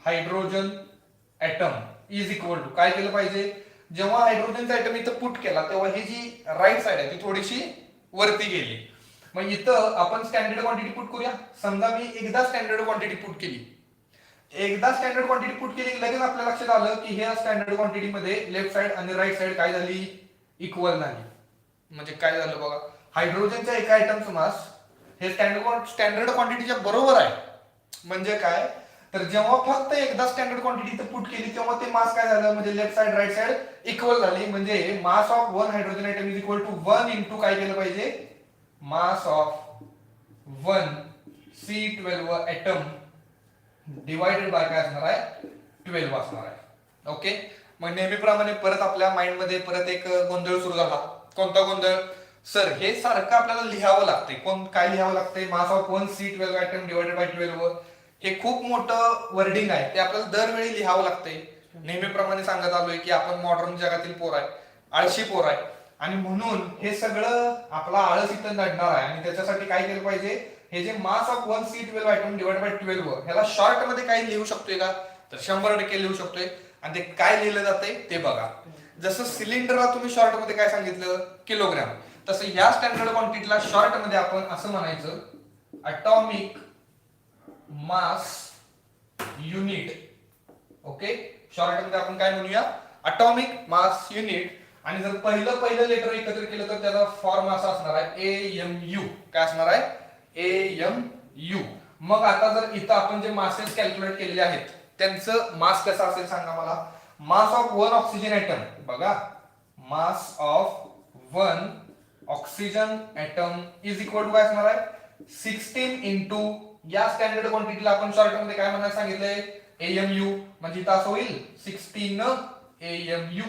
hydrogen atom is equal to काय केलं पाहिजे, जेव्हा हायड्रोजनचा ऍटम इथं पुट केला तेव्हा ही जी राईट साइड आहे ती थोडीशी वरती गेली. मग इथं आपण स्टँडर्ड क्वांटिटी पुट करूया. समजा मी एकदा स्टँडर्ड क्वांटिटी पुट केली, एकदा स्टँडर्ड क्वांटिटी पुट केली लगेच आपल्या लक्षात आलं की ह्या स्टँडर्ड क्वांटिटी मध्ये लेफ्ट साइड आणि राईट साइड काय झाली, इक्वल झाली. म्हणजे काय झालं बघा, हायड्रोजनच्या एका आयटमचं मास हे स्टँडर्ड क्वांटिटीच्या बरोबर आहे. म्हणजे काय, तर जेव्हा फक्त एकदा स्टँडर्ड क्वांटिटी पुट केली तेव्हा ते मास काय झालं, म्हणजे left side right side equal झाली. म्हणजे mass of one hydrogen atom is equal to 1 into काय केलं पाहिजे, mass of one C12 atom divided by काय असणार आहे, 12 असणार आहे. ओके. मग नेहमीप्रमाणे परत आपल्या माइंड मध्ये परत एक गोंधळ सुरू झाला. कोणता गोंधळ, सर हे सारखं आपल्याला लिहावं लागतंय. कोण काय लिहावं लागतंय, मास of one C12 atom divided by 12. हे खूप मोठं वर्डिंग आहे, ते आपल्याला दरवेळी लिहावं लागतंय. नेहमीप्रमाणे सांगत आलोय की आपण मॉडर्न जगातील पोर आहे, आळशी पोर आहे, आणि म्हणून हे सगळं आपला आळस इथं नडणार आहे. आणि त्याच्यासाठी काय केलं पाहिजे, हे जे मास of one C12 atom divide by 12 ह्याला शॉर्ट मध्ये काय लिहू शकतोय का, तर 100% लिहू शकतोय. आणि ते काय लिहिलं जातंय ते बघा. जसं सिलेंडरला तुम्ही शॉर्ट मध्ये काय सांगितलं, किलोग्राम, तसं ह्या स्टँडर्ड क्वांटिटीला शॉर्ट मध्ये आपण असं म्हणायचं, atomic mass unit. Okay, short मध्ये आपण काय म्हणूया, अटॉमिक मास युनिट. आणि जर पहिलं लेटर एकत्र केलं तर त्याचा फॉर्म असा असणार आहे AMU. काय असणार आहे, AMU. मग आता जर इथं आपण जे मासेस कॅल्क्युलेट केलेले आहेत त्यांचं मास कसं असेल सांगा मला. Mass of one oxygen atom, बघा, mass of one oxygen atom is equal to काय असणार आहे, 16 इंटू या स्टँडर्ड क्वांटिटीला आपण शॉर्ट मध्ये काय म्हणायला सांगितलंय, AMU. म्हणजे इथं असं होईल 16 AMU.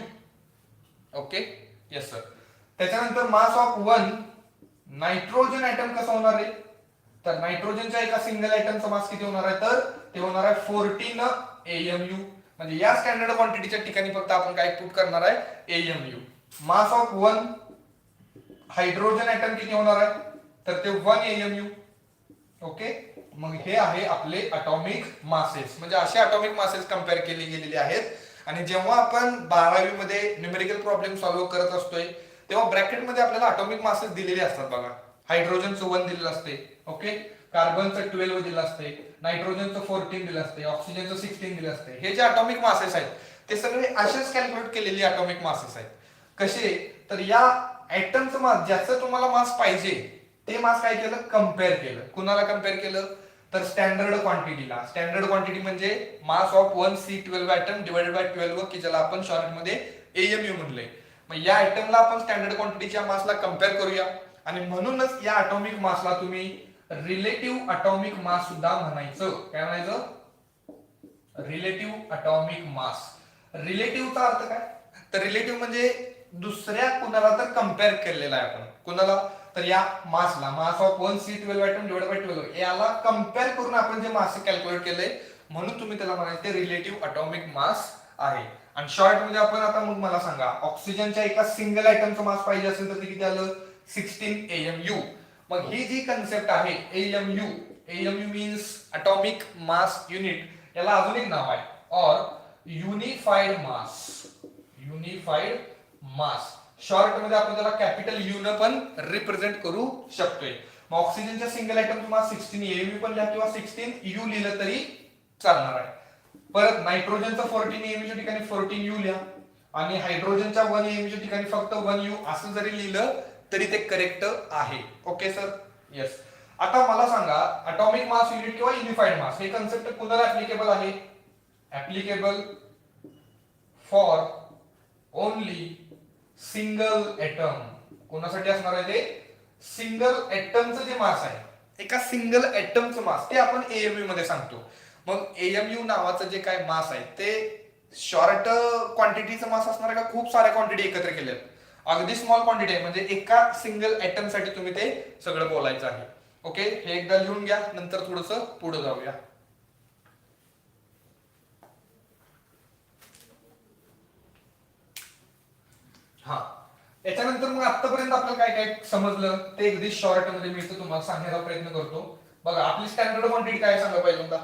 Okay, yes sir. त्याच्यानंतर mass of one nitrogen atom कसं होणार आहे, तर नायट्रोजनच्या एका सिंगल ऍटमचा मास किती होणार आहे, तर ते होणार आहे 14 AMU. म्हणजे या स्टँडर्ड क्वांटिटीच्या ठिकाणी फक्त आपण काय पुट करणार आहे, AMU. Mass of one hydrogen atom किती होणार आहे, तर ते 1 AMU. ओके, मग हे आहे आपले अटॉमिक मासेस. म्हणजे असे अटॉमिक मासेस कंपेअर केले गेलेले आहेत. आणि जेव्हा आपण 12वी मध्ये न्यूमेरिकल प्रॉब्लेम सॉल्व्ह करत असतोय तेव्हा ब्रॅकेट मध्ये आपल्याला अटॉमिक मासेस दिलेले असतात. बघा, हायड्रोजनचं 1 दिलेलं असते, ओके, कार्बनचं 12 दिलं असते, नायट्रोजनचं 14 दिलं असते, ऑक्सिजनचं 16 दिलं असते. हे जे अटॉमिक मासेस आहेत ते सगळे असेच कॅल्क्युलेट केलेले अटॉमिक मासेस आहेत. कसे, तर या ऍटमचं मास, ज्याचं तुम्हाला मास पाहिजे ते मास काय केलं, कम्पेअर केलं. कुणाला कम्पेअर केलं, तर स्टँडर्ड क्वांटिटीला. स्टँडर्ड क्वांटिटी म्हणजे mass of one C12 atom divided by 12 की ज्याला आपण शॉर्ट मध्ये AMU म्हणलंय. मग या आयटमला आपण स्टँडर्ड क्वांटिटीच्या मासला कम्पेअर करूया. आणि म्हणूनच या अटॉमिक मासला तुम्ही रिलेटिव्ह अटॉमिक मास सुद्धा म्हणायचं. काय म्हणायचं, रिलेटिव्ह अटॉमिक मास. रिलेटिव्हचा अर्थ काय, तर रिलेटिव्ह म्हणजे दुसऱ्या कुणाला तर कम्पेअर केलेला आहे आपण. कुणाला, तर या मासला, mass of one C12 atom divided by 12 याला कम्पेअर करून आपण जे मास कॅल्क्युलेट केलंय म्हणून तुम्ही त्याला म्हणायचे रिलेटिव्ह अटॉमिक मास आहे. आणि शॉर्ट मध्ये आपण आता मग मला सांगा, ऑक्सिजनच्या एका सिंगल आयटमचा मास पाहिजे असेल तर ते किती आलं, 16 AMU. मग ही जी कन्सेप्ट आहे AMU means atomic mass unit, याला अजून एक नाव आहे और unified mass. Unified mass short मध्ये आपण त्याला कॅपिटल यू न पण रिप्रेझेंट करू शकतोय. मग ऑक्सिजनच्या सिंगल आयटमचं मास 16 AMU पण लिहा किंवा 16 U लिहिलं तरी चालणार आहे. परत नायट्रोजनचं 14 AMU च्या ठिकाणी 14 U लिहा आणि हायड्रोजनच्या 1 AMU च्या ठिकाणी फक्त 1 U असं जरी लिहिलं तरी ते करेक्ट आहे. Okay sir, yes. आता मला सांगा, अटॉमिक मास युनिट किंवा युनिफाईड मास हे कन्सेप्ट कुणाला ऍप्लिकेबल आहे, applicable for only single atom. कोणासाठी असणार आहे ते, सिंगल एटमचं जे मास आहे, एका सिंगल एटमचं मास ते आपण AMU मध्ये सांगतो. मग AMU नावाचं जे काय मास आहे ते शॉर्ट क्वांटिटीचं मास असणार आहे का खूप साऱ्या क्वांटिटी एकत्र केल्यात, अगदी स्मॉल क्वांटिटी आहे. म्हणजे एका सिंगल एटम साठी तुम्ही ते सगळं बोलायचं आहे. ओके, हे एकदा लिहून घ्या, नंतर थोडंसं पुढे जाऊया. हा, याच्यानंतर मग आतापर्यंत आपल्याला काय काय समजलं ते अगदी शॉर्ट मध्ये मी तुम्हाला सांगण्याचा प्रयत्न करतो. बघा, आपली स्टँडर्ड क्वांटिटी काय सांगा पहिल्यांदा.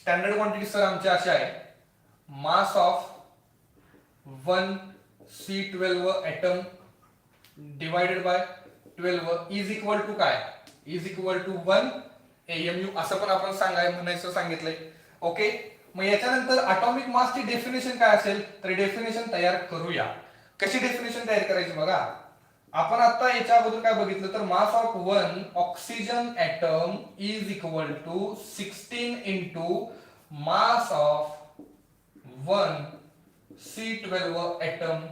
स्टँडर्ड क्वांटिटी सर आमच्या अशा आहे, mass of 1 C12 atom divided by 12 is equal to काय, इज इक्वल टू 1 AMU असं पण आपण म्हणायचं सांगितलंय. ओके, मग याच्यानंतर अटॉमिक मासची डेफिनेशन काय असेल, तर डेफिनेशन तयार करूया. कशी डेफिनेशन तयार करायची बघा. आपण आता याच्या अगोदर काय बघितलं, तर mass of 1 oxygen atom is equal to 16 into mass of 1 C12 atom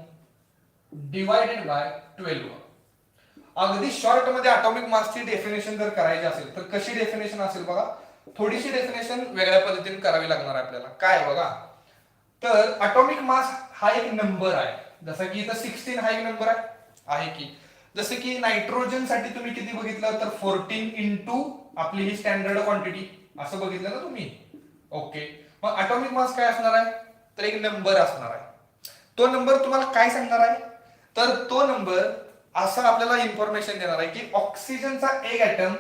divided by 12. अगदी शॉर्ट मध्ये अटॉमिक मासची डेफिनेशन जर करायची असेल तर कशी डेफिनेशन असेल बघा. थोडीशी डेफिनेशन वेगळ्या पद्धतीने करावी लागणार आहे आपल्याला. काय बघा, तर अटॉमिक मास हा एक नंबर आहे. जसं की इथं 16 हा एक नंबर आहे की. जसं की नायट्रोजन साठी तुम्ही किती बघितलं, तर 14 इंटू आपली ही स्टँडर्ड क्वांटिटी असं बघितलं ना तुम्ही. ओके, मग अटॉमिक मास काय असणार आहे, तर एक नंबर असणार आहे. तो नंबर तुम्हाला काय सांगणार आहे, तर तो नंबर असं आपल्याला इन्फॉर्मेशन देणार आहे की ऑक्सिजनचा एक ऍटम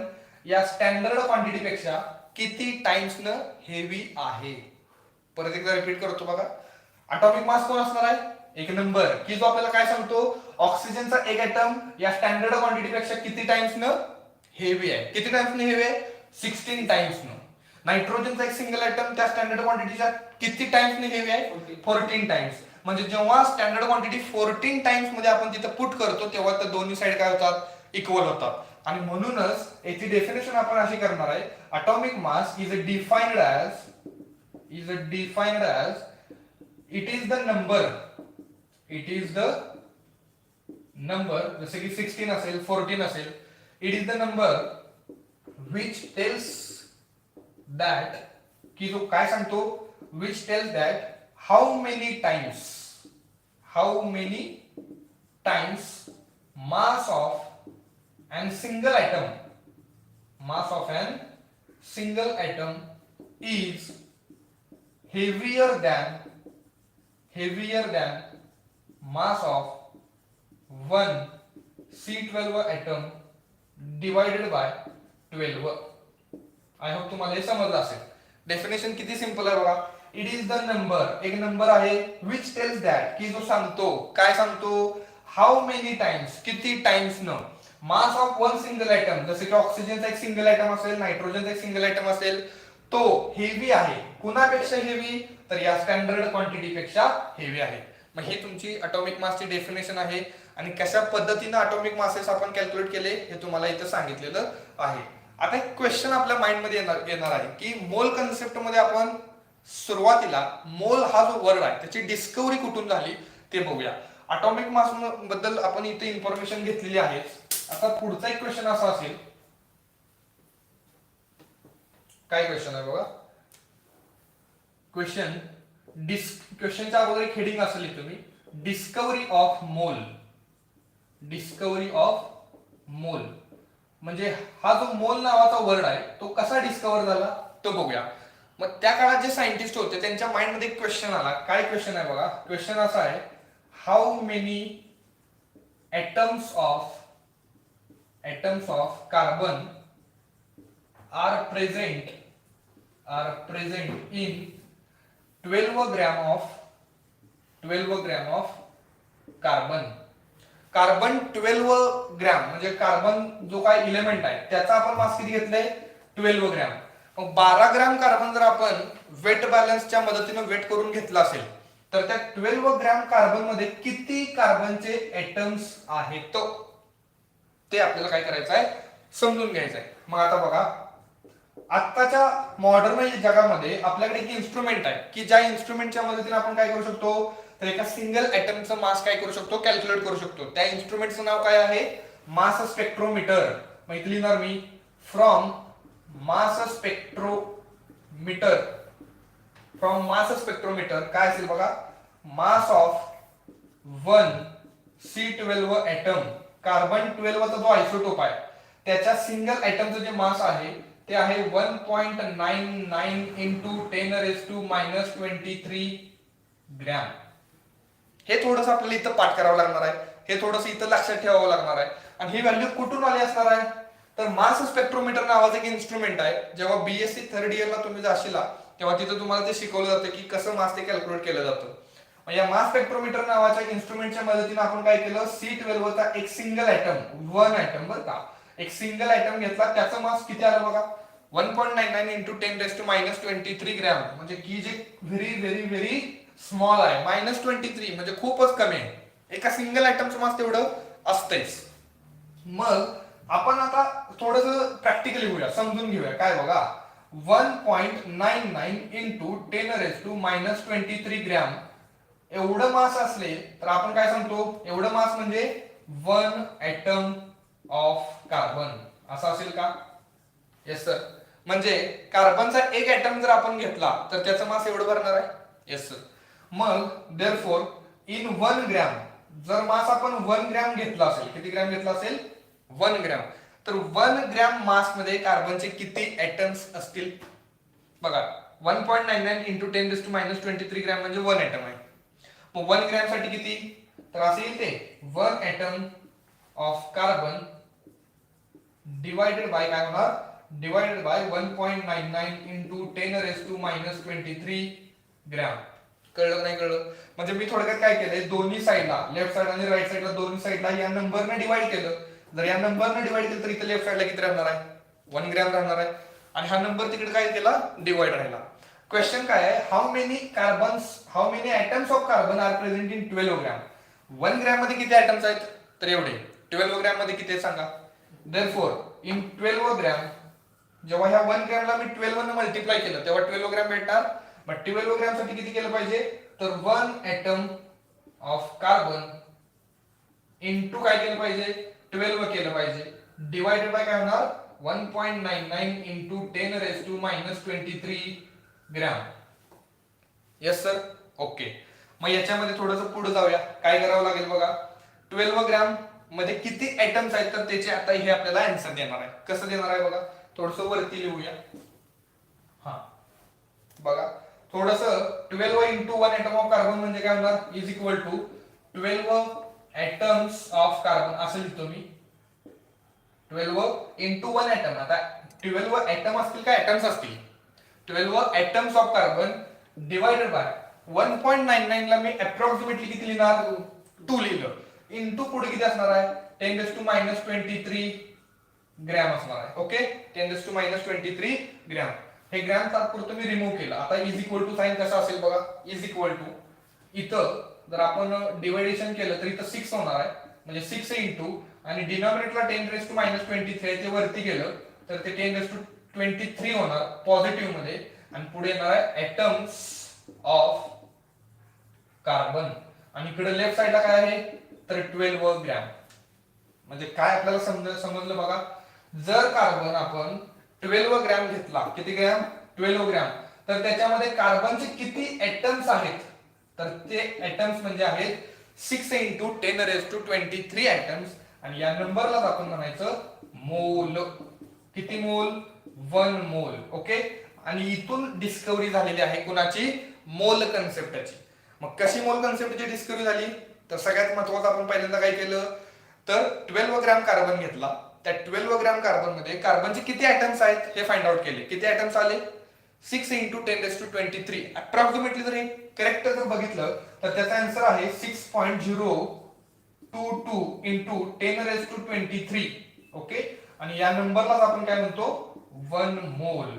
या स्टँडर्ड क्वांटिटी पेक्षा किती टाइम्स न हेवी आहे. परत एकदा रिपीट करतो बघा. अटॉमिक मास कोण असणार आहे, एक नंबर की जो आपल्याला काय सांगतो, ऑक्सिजनचा एक ऍटम या स्टँडर्ड क्वांटिटी पेक्षा किती टाइम्स न हेवी आहे. किती टाइम्स न हेवी आहे, 16 टाइम्स न. नायट्रोजनचा एक सिंगल ऍटम त्या स्टँडर्ड क्वांटिटीच्या किती टाइम्स न हेवी आहे, 14 टाइम्स. म्हणजे जेव्हा स्टँडर्ड क्वांटिटी 14 टाइम्स मध्ये आपण तिथं पुट करतो तेव्हा त्या दोन्ही साइड काय होतात, इक्वल होतात. आणि म्हणूनच याची डेफिनेशन आपण अशी करणार आहे, atomic mass is defined as it is the number, जसे की 16 असेल, 14 असेल, it is the number which tells that, की जो काय सांगतो, which tells that how many times mass of an single atom is heavier than mass of 1 C12 atom divided by 12. I hope तुम्हाला हे समजलं असेल. डेफिनेशन किती सिंपल आहे बघा. इट इज द नंबर, एक नंबर आहे, विच टेल्स दॅट, की जो सांगतो, काय सांगतो, हाऊ मेनी टाइम्स, किती टाइम्स न, मास ऑफ वन सिंगल आयटम, जसे की ऑक्सिजनचा एक सिंगल आयटम असेल, नायट्रोजनचा एक सिंगल आयटम असेल, तो हेवी आहे. कुणापेक्षा हेवी, तर या स्टँडर्ड क्वांटिटी पेक्षा हेवी आहे. मग ही तुमची अटॉमिक मासची डेफिनेशन आहे. आणि कशा पद्धतीने अटॉमिक मासेस आपण कॅल्क्युलेट केले हे तुम्हाला इथं सांगितलेलं आहे. आता एक क्वेश्चन आपल्या माइंड मध्ये येणार आहे की मोल कन्सेप्ट मध्ये आपण सुरुवातीला मोल हा जो वर्ड आहे त्याची डिस्कवरी कुठून झाली ते बघूया. अटॉमिक मास बद्दल आपण इथे इन्फॉर्मेशन घेतलेली आहे. आता पुढचा एक क्वेश्चन असा असेल, काय क्वेश्चन आहे बघा. क्वेश्चनच्या अगोदर एक हेडिंग असेल तुम्ही, डिस्कवरी ऑफ मोल. म्हणजे हा जो मोल नावाचा वर्ड आहे तो कसा डिस्कवर झाला तो बघूया. मग त्या काळात जे सायंटिस्ट होते त्यांच्या माइंड मध्ये एक क्वेश्चन आला. काय क्वेश्चन आहे बघा. क्वेश्चन असा आहे, how many atoms of carbon are present in 12 gram of carbon. Carbon 12 gram म्हणजे कार्बन जो काय इलेमेंट आहे त्याचा आपण मास किती घेतलंय, 12 ग्रॅम. मग 12 ग्रॅम कार्बन जर आपण वेट बॅलन्सच्या मदतीने वेट करून घेतला असेल तर त्या 12 ग्रॅम कार्बन मध्ये किती कार्बनचे एटम्स आहेत ते आपल्याला काय करायचं आहे, समजून घ्यायचं आहे. मग आता बघा, आत्ताच्या मॉडर्न जगामध्ये आपल्याकडे एक इन्स्ट्रुमेंट आहे की ज्या इन्स्ट्रुमेंटच्या मदतीने आपण काय करू शकतो, तर एका सिंगल ऍटमचं मास काय करू शकतो, कॅल्क्युलेट करू शकतो. त्या इन्स्ट्रुमेंटचं नाव काय आहे, मास स्पेक्ट्रोमीटर. मग इथे लिहिणार मी, फ्रॉम मास स्पेक्ट्रोमीटर काय असेल बघा, mass of 1 C12 atom, carbon 12 चा जो आयसोटोप आहे त्याच्या सिंगल एटमचं जे मास आहे ते आहे 1.99 into 10⁻⁻23 ग्रॅम. हे थोडंसं आपल्याला इथं पाठ करावं लागणार आहे, हे थोडंसं इथं लक्षात ठेवावं लागणार आहे. आणि ही व्हॅल्यू कुठून आली असणार आहे, तर मास स्पेक्ट्रोमीटर नावाचं एक इन्स्ट्रुमेंट आहे. जेव्हा बीएससी थर्ड इयरला तुम्ही जाशीला तेव्हा तिथं तुम्हाला ते शिकवलं जातं की कसं मास ते कॅल्क्युलेट केलं जातं. या मास स्पेक्ट्रोमीटर नावाच्या इन्स्ट्रुमेंटच्या मदतीने आपण काय केलं, C12 चा एक सिंगल ऍटम, वन ऍटम बरं का, एक सिंगल ऍटम घेतला, त्याचं मास किती आलं बघा, 1.99 इंटू 10⁻23 ग्रॅम, म्हणजे की जे व्हेरी व्हेरी व्हेरी स्मॉल आहे, -23 म्हणजे खूपच कमी आहे. एका सिंगल ऍटमचं मास तेवढं असतेच. मग आपण आता थोडंसं प्रॅक्टिकली घेऊया, समजून घेऊया. काय बघा, 1.99 इंटू 10⁻23 ग्रॅम एवढं मास असले तर आपण काय सांगतो, एवढं मास म्हणजे 1 ऍटम ऑफ कार्बन असं असेल का? Yes sir. म्हणजे कार्बनचा एक ऍटम जर आपण घेतला तर त्याचं मास एवढं भरणार आहे. Yes sir. मग देअरफॉर इन 1 ग्रॅम, जर मास आपण 1 ग्रॅम घेतला असेल, किती ग्रॅम घेतला असेल, 1 ग्रॅम, तर 1 ग्रॅम मास मध्ये कार्बनचे किती ऍटम्स असतील बघा. 1.99 इंटू 10⁻23 ग्रॅम म्हणजे 1 ऍटम आहे. मग 1 ग्रॅम साठी किती, तर असे येईल ते 1 atom of carbon divided by काय होणार, डिवाइडेड बाय 1.99 इंटू 10⁻23 ग्रॅम. कळलं नाही कळलं? म्हणजे मी थोडक्यात काय केलंय, दोन्ही साईडला, लेफ्ट साइड आणि राईट साइडला, दोन्ही साईडला या नंबरने डिवाइड केलं. जर या नंबरने डिवाइड केलं तर इथे लेफ्ट साइडला किती राहणार आहे, 1 ग्रॅम राहणार आहे, आणि हा नंबर तिकडे काय केला, डिवाइड राहिला. क्वेश्चन काय आहे, how many atoms of carbon are present in 12 gram. 1 gram मध्ये किती ऍटम्स आहेत, तर एवढे. 12 ग्रॅम मध्ये किती आहेत सांगा. देअरफॉर इन 12 ग्रॅम, जेव्हा ह्या 1 ग्रॅमला मी 12 ने मल्टिप्लाय केलं तेव्हा 12 ग्रॅम भेटणार. मग 12 ग्रॅम साठी किती केलं पाहिजे, तर 1 ऍटम ऑफ कार्बन इनटू काय केलं पाहिजे, 12 केलं पाहिजे, डिवाइडेड बाय काय होणार, 1.99 into 10⁻23 gram. Yes sir. Okay. मग याच्यामध्ये थोडंसं पुढे जाऊया. काय करावं लागेल बघा, 12 ग्रॅम मध्ये किती ऍटम्स आहेत तर त्याचे आता हे आपल्याला आन्सर देणार आहे. कसं देणार आहे बघा, थोडंसं वरती लिहूया. हा बघा, थोडंसं 12 इंटू 1 ऍटम ऑफ कार्बन म्हणजे काय होणार, is equal to 12 atoms of carbon असं लिहितो मी. 12 इंटू 1 ऍटम, आता 12 ऍटम असतील का ऍटम्स असतील, 12 atoms of carbon divided by 1.99 ला मी अप्रॉक्सिमेटली किती लिहिणार, 2 लिहिलं. इंटू पुढे किती असणार आहे, 10⁻23 ग्रॅम असणार आहे. Okay, 10⁻23 gram. हे ग्रॅम तात्पुरतं मी रिमूव्ह केलं. आता इज इक्वल टू साइन कसं असेल बघा, इज इक्वल टू, इथं जर आपण डिवायडेशन केलं तर इथं 6 होणार आहे, म्हणजे 6 इंटू, आणि डिनॉमिनेटरला 10⁻23 आहे ते वरती गेलं तर ते 10⁻23 होणार पॉझिटिव्ह मध्ये, आणि पुढे येणार आहे ऍटम्स ऑफ कार्बन, आणि इकडे लेफ्ट साइडला काय आहे, तर 12 ग्रॅम. म्हणजे काय आपल्याला समजलं बघा, जर कार्बन आपण 12 ग्रॅम घेतला, किती ग्रॅम, 12 ग्रॅम, तर त्याच्यामध्ये कार्बनचे किती ऍटम्स आहेत, तर ते ऍटम्स म्हणजे आहेत 6 इंटू 10⁻23 ऍटम्स, आणि या नंबरलाच आपण म्हणायचं मोल. किती मोल, 1 मोल. ओके, आणि इथून डिस्कवरी झालेली आहे कुणाची, मोल कन्सेप्टची. मग कशी मोल कन्सेप्टची डिस्कवरी झाली, तर सगळ्यात महत्वाचं आपण पहिल्यांदा काय केलं, तर 12 ग्रॅम कार्बन घेतला, त्या 12 ग्रॅम कार्बन मध्ये कार्बनचे किती ऍटम्स आहेत हे फाइंड आउट केले. किती ऍटम्स आले, 6 इंटू 10⁻23. अप्रॉक्सिमेटली जर हे करेक्ट जर बघितलं तर त्याचा आन्सर आहे 6.022 इंटू 10⁻23. ओके, आणि या नंबरलाच आपण काय म्हणतो, 1 मोल.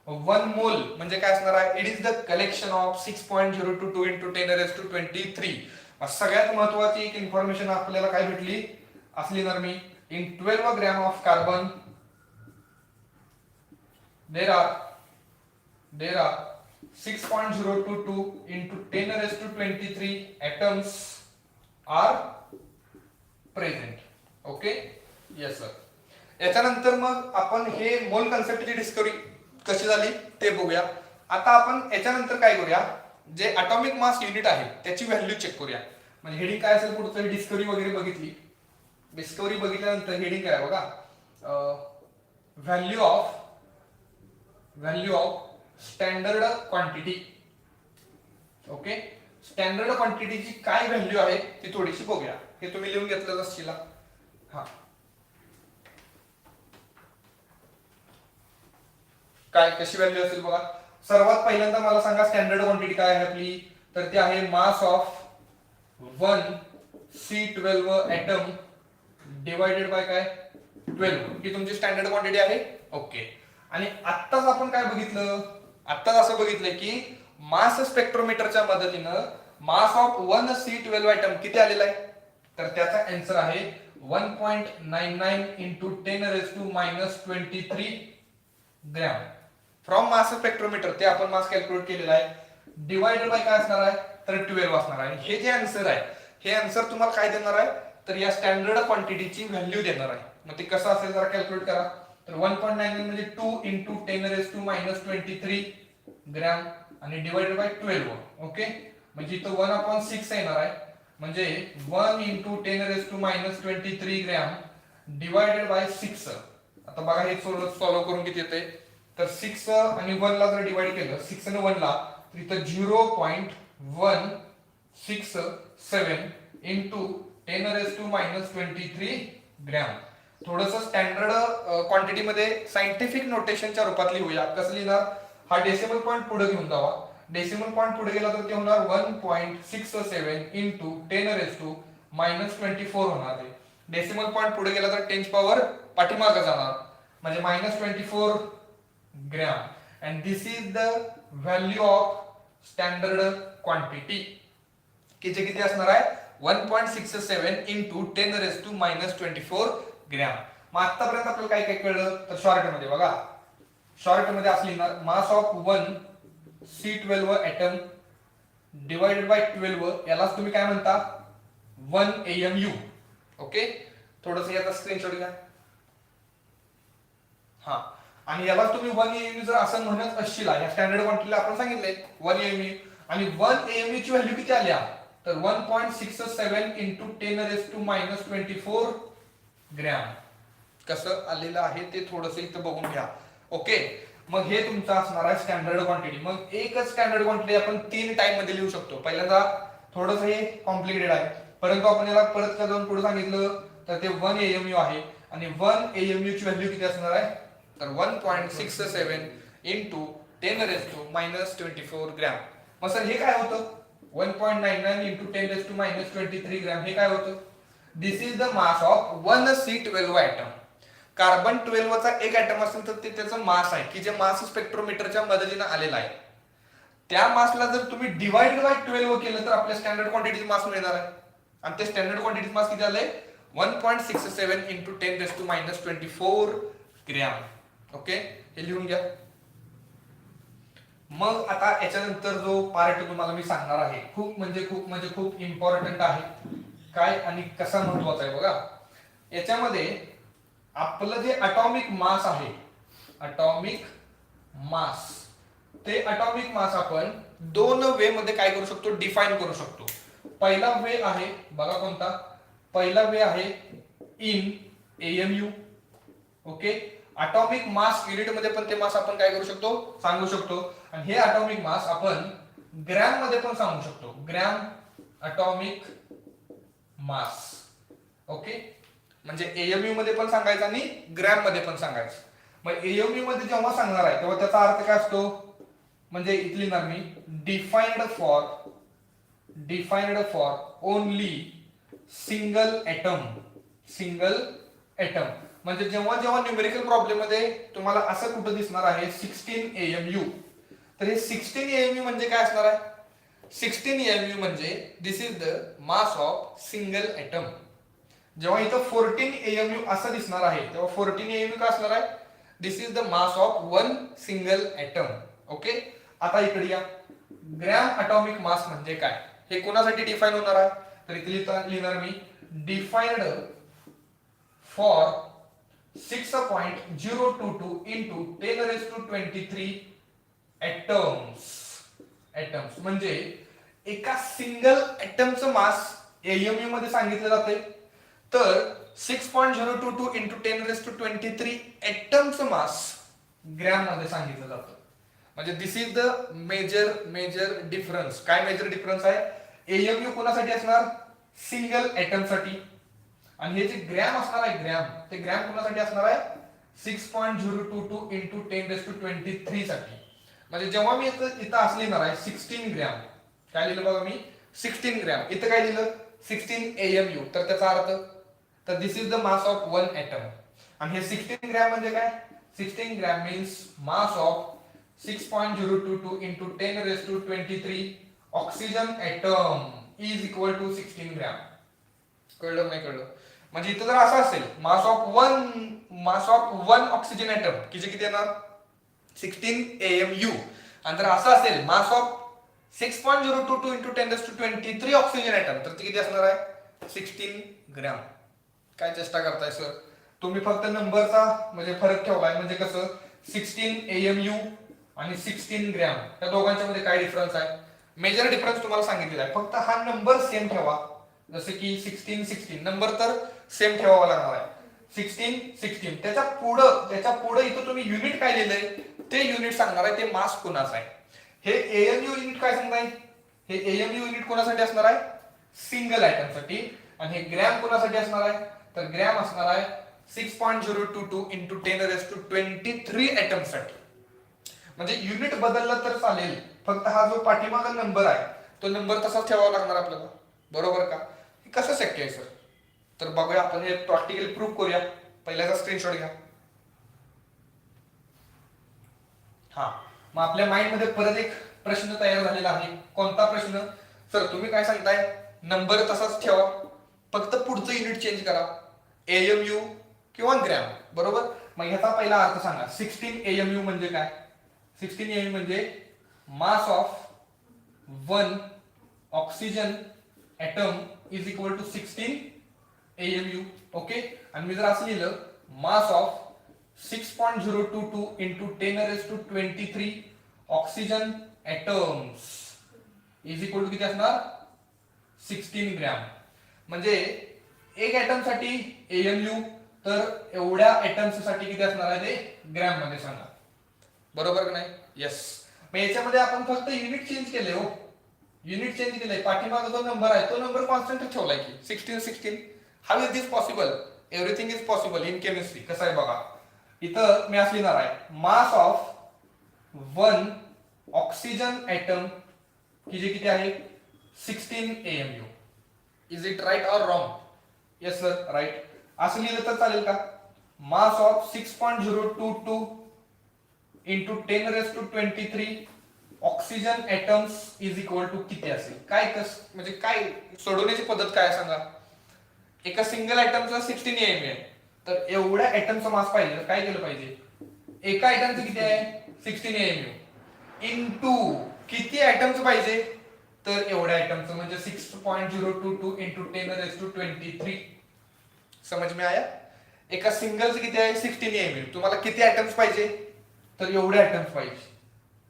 1 मोल म्हणजे काय असणार आहे, it is the collection of 6.022 into 10⁻23. सगळ्यात महत्वाची एक इन्फॉर्मेशन आपल्याला काय भेटली, असली ना मी, in 12 gram of carbon there are 6.022 into 10⁻23 atoms are present. Okay, yes sir. याच्यानंतर मग आपण हे मोल कन्सेप्टची डिस्कवरी कशी झाली ते बघूया. आता आपण याच्यानंतर काय करूया, जे ॲटॉमिक मास युनिट आहे त्याची व्हॅल्यू चेक करूया. म्हणजे हेडिंग काय असेल पुढचं, डिस्कवरी वगैरे बघितली. डिस्कवरी बघितल्यानंतर हेडिंग काय बघा, value of standard quantity. Okay, standard क्वांटिटीची काय व्हॅल्यू आहे ती थोडीशी बघूया. हे तुम्ही लिहून घेतलं असतील. हा, काय कशी व्हॅल्यू असेल बघा, सर्वात पहिल्यांदा मला सांगा स्टँडर्ड क्वांटिटी काय आहे आपली, तर ती आहे mass of 1C12 atom divided by काय 12, ही तुमची स्टँडर्ड क्वांटिटी आहे. ओके. आणि आत्ताच आपण काय बघितलं, आत्ताच असं बघितलं की मास स्पेक्ट्रोमीटरच्या मदतीनं मास ऑफ 1C12 ऍटम किती आलेला आहे, तर त्याचा आन्सर आहे 1.99 into 10⁻⁻23 gram. From mass spectrometer ते आपण मास कॅल्क्युलेट केलेला आहे, डिवायडेड बाय काय असणार आहे, तर 12 असणार आहे. हे जे आन्सर आहे, हे आन्सर तुम्हाला काय देणार आहे, तर या स्टँडर्ड क्वांटिटीची व्हॅल्यू देणार आहे. मग ते कसं असेल जरा कॅल्क्युलेट करा. तर 1.99 म्हणजे 2 इंटू 10⁻⁻23 ग्रॅम आणि डिवायडेड बाय 12. ओके, म्हणजे इथं 1/6 येणार आहे, म्हणजे 1 इंटू 10⁻⁻23 ग्रॅम डिवायडेड बाय 6. आता बघा हे सॉल्व्ह करून किती येते, तर 6 आणि 1 ला जर डिवाइड केलं, 6 आणि 1 ला, तर इथं 0.167 इंटू 10⁻⁻23 ग्रॅम. थोडस स्टँडर्ड क्वांटिटी मध्ये सायंटिफिक नोटेशनच्या रूपात लिहूया. कसं लिहिणार, हा डेसिमल पॉईंट पुढे घेऊन जावा. डेसिमल पॉईंट पुढे गेला तर ते होणार 1.67 इंटू 10⁻⁻24 होणार. डेसिमल पॉईंट पुढे गेला तर 10th पॉवर पाठीमागे जाणार, म्हणजे -24 gram. And this is the value of standard quantity, की जे किती असणार आहे 1.67 इंटू 10⁻⁻24 ग्रॅम. मग आतापर्यंत आपल्याला काय काय कळलं, तर शॉर्ट मध्ये बघा, शॉर्ट मध्ये असं लिहिणार मास of 1C12 atom divided by 12, यालाच तुम्ही काय म्हणता 1 AMU. ओके, थोडस याचा स्क्रीनशॉट घ्या. हा, आणि याला तुम्ही 1 AMU जर असं म्हणत असशील, या स्टँडर्ड क्वांटिटीला आपण सांगितलंय 1 AMU, आणि 1 AMU ची व्हॅल्यू किती आल्या, तर 1.67 इंटू 10⁻⁻24 ग्रॅम. कसं आलेलं आहे ते थोडंसं इथं बघून घ्या. ओके, मग हे तुमचं असणार आहे स्टँडर्ड क्वांटिटी. मग एकच स्टँडर्ड क्वांटिटी आपण 3 टाइम मध्ये लिहू शकतो. पहिल्यांदा थोडंसं हे कॉम्प्लिकेटेड आहे, परंतु आपण याला परत जाऊन पुढे सांगितलं तर ते 1 AMU आहे, आणि 1 AMU ची व्हॅल्यू किती असणार आहे, तर 1.67 इंटू 10⁻⁻24 ग्रॅम. मग सर हे काय होतं, 1.99 इंटू 10⁻⁻23 ग्रॅम, हे काय होतं, this is the mass of 1C12 atom. Carbon 12 चा एक ऍटम असेल तर ते त्याचं मास आहे, की जे मास स्पेक्ट्रोमीटरच्या मदतीने आलेला आहे. त्या मासला जर तुम्ही डिवाइड बाय 12 केलं तर आपल्या स्टँडर्ड क्वांटिटीचे मास मिळणार आहे. आणि ते स्टँडर्ड क्वांटिटीचे मास किती आले, 1.67 इंटू 10⁻⁻24 ग्रॅम. ओके, हे लिहून घ्या. मग आता याच्यानंतर जो पार्ट तुम्हाला मी सांगणार आहे, खूप खूप इम्पॉर्टंट आहे. काय आणि कसा महत्वाचा आहे बघा. याच्यामध्ये आपलं जे अटॉमिक मास आहे, अटॉमिक मास, ते अटॉमिक मास आपण 2 वे मध्ये काय करू शकतो, डिफाइन करू शकतो. पहिला वे आहे बघा कोणता, पहिला वे आहे in AMU. Okay, atomic mass unit मध्ये पण ते मास आपण काय करू शकतो, सांगू शकतो. आणि हे अटॉमिक मास आपण ग्रॅम मध्ये पण सांगू शकतो, ग्रॅम अटॉमिक मास. ओके, म्हणजे AMU मध्ये पण सांगायचं आणि ग्रॅम मध्ये पण सांगायचं. मग AMU मध्ये जेव्हा सांगणार आहे तेव्हा त्याचा अर्थ काय असतो, म्हणजे इथली लिहिणार मी defined for only single atom. म्हणजे जेव्हा न्यूमेरिकल प्रॉब्लेम मध्ये तुम्हाला असं कुठं दिसणार आहे 16 AMU, तर हे 16 AMU म्हणजे काय असणार आहे, 16 AMU म्हणजे this is the mass of single atom. जेव्हा इथं 14 AMU असं दिसणार आहे तेव्हा 14 AMU काय असणार आहे, this is the mass of 1 single atom. Okay, आता इकडे या, ग्रॅम अटॉमिक मास म्हणजे काय, हे कोणासाठी डिफाइन होणार आहे, तर इथे लिहिणार मी डिफाइन्ड फॉर 6.022 इंटू 10⁻23 एटम्स. म्हणजे एका सिंगल एटमचं मास AMU मध्ये सांगितलं जाते, तर 6.022 इंटू 10⁻23 एटमचं मास ग्रॅम मध्ये सांगितलं जातं. म्हणजे this is the major difference. काय मेजर डिफरन्स आहे, AMU कोणासाठी असणार, सिंगल एटम साठी, आणि हे जे ग्रॅम असणार आहे ग्रॅम, ते ग्रॅम कोणासाठी असणार आहे 6.022 इंटू 10⁻23 साठी. म्हणजे जेव्हा मी इथं असं लिहिणार आहे 16 ग्रॅम, काय लिहिलं बघा मी 16 ग्रॅम, इथं काय लिहिलं 16 AMU, तर त्याचा अर्थ तर this is the mass of one atom. आणि हे 16 ग्रॅम म्हणजे काय, 16 gram means mass of 6.022 into 10 raised to 23 oxygen atom is equal to 16 gram. कळलं नाही कळलं? म्हणजे इथं जर असं असेल mass of one oxygen atom की जे किती येणार 16 AMU, आणि जर असं असेल mass of 6.022 into 10 raised to 23 oxygen atom, तर ते किती असणार आहे 16 ग्रॅम. काय चेष्टा करताय सर, तुम्ही फक्त नंबरचा म्हणजे फरक ठेवलाय, म्हणजे कसं 16 AMU आणि 16 ग्रॅम या दोघांच्या मध्ये काय डिफरन्स आहे, मेजर डिफरन्स तुम्हाला सांगितलेला आहे, फक्त हा नंबर सेम ठेवा. जसं की 16 नंबर तर सेम ठेवावा लागणार आहे, 16 त्याच्या पुढं इथं तुम्ही युनिट काय लिहिलंय ते युनिट सांगणार आहे, ते मास कोणाचं आहे. हे AMU युनिट काय सांगताय, हे AMU युनिट कोणासाठी असणार आहे सिंगल आयटम साठी, आणि हे ग्रॅम कोणासाठी असणार आहे, तर ग्रॅम असणार आहे 6.022 into 10 raised to 23 ॲटम साठी. म्हणजे युनिट बदललं तर चालेल, फक्त हा जो पाठीमागा नंबर आहे तो नंबर तसाच ठेवावा लागणार आपल्याला, बरोबर का? हे कसं शक्य आहे सर, तर बघूया आपण हे प्रॅक्टिकली प्रूव्ह करूया. पहिल्याचा स्क्रीनशॉट घ्या. हा, मग आपल्या माइंड मध्ये परत एक प्रश्न तयार झालेला आहे. कोणता प्रश्न सर, तुम्ही काय सांगताय नंबर तसाच ठेवा, फक्त पुढचं युनिट चेंज करा, AMU किंवा ग्रॅम, बरोबर? मग ह्याचा पहिला अर्थ सांगा. 16 AMU म्हणजे काय, 16 AMU म्हणजे mass of one oxygen atom is equal to 16 AMU. Okay, आणि मी जर असं लिहिलं mass of 6.022 into 10 raised to 23 oxygen atoms is equal to किती असणार 16 ग्रॅम. म्हणजे एक ॲटम साठी AMU, तर एवढ्या ॲटम्स साठी किती असणार आहे ते ग्रॅम मध्ये सांगा, बरोबर का नाही? येस. मग याच्यामध्ये आपण फक्त युनिट चेंज केले हो, युनिट चेंज केलंय, पाठीमागा जो नंबर आहे तो नंबर कॉन्स्टंट ठेवलाय की 16. How is this possible? Everything is possible in chemistry. कसं आहे बघा, इथं मी असं लिहिणार आहे mass of one oxygen atom की जे किती आहे 16 AMU. Is it right or wrong? Yes sir, right. असं लिहिलं तर चालेल का, mass of 6.022 into 10 raised to 23 oxygen atoms is equal to किती असेल? काय म्हणजे काय सोडवण्याची पद्धत काय सांगा. एका सिंगल ॲटमचा 16 AMU आहे, तर एवढ्या ॲटमचा मास पाहिजे, काय केलं पाहिजे, एका ॲटमचं किती आहे 16 AMU इनटू किती ॲटमचं पाहिजे, तर एवढ्या ॲटमचं म्हणजे 6.022 into 10 raised to 23. समझ में आया? एका सिंगलचं किती आहे 16 AMU, तुम्हाला किती ॲटम्स पाहिजे, तर एवढे ॲटम्स पाहिजे,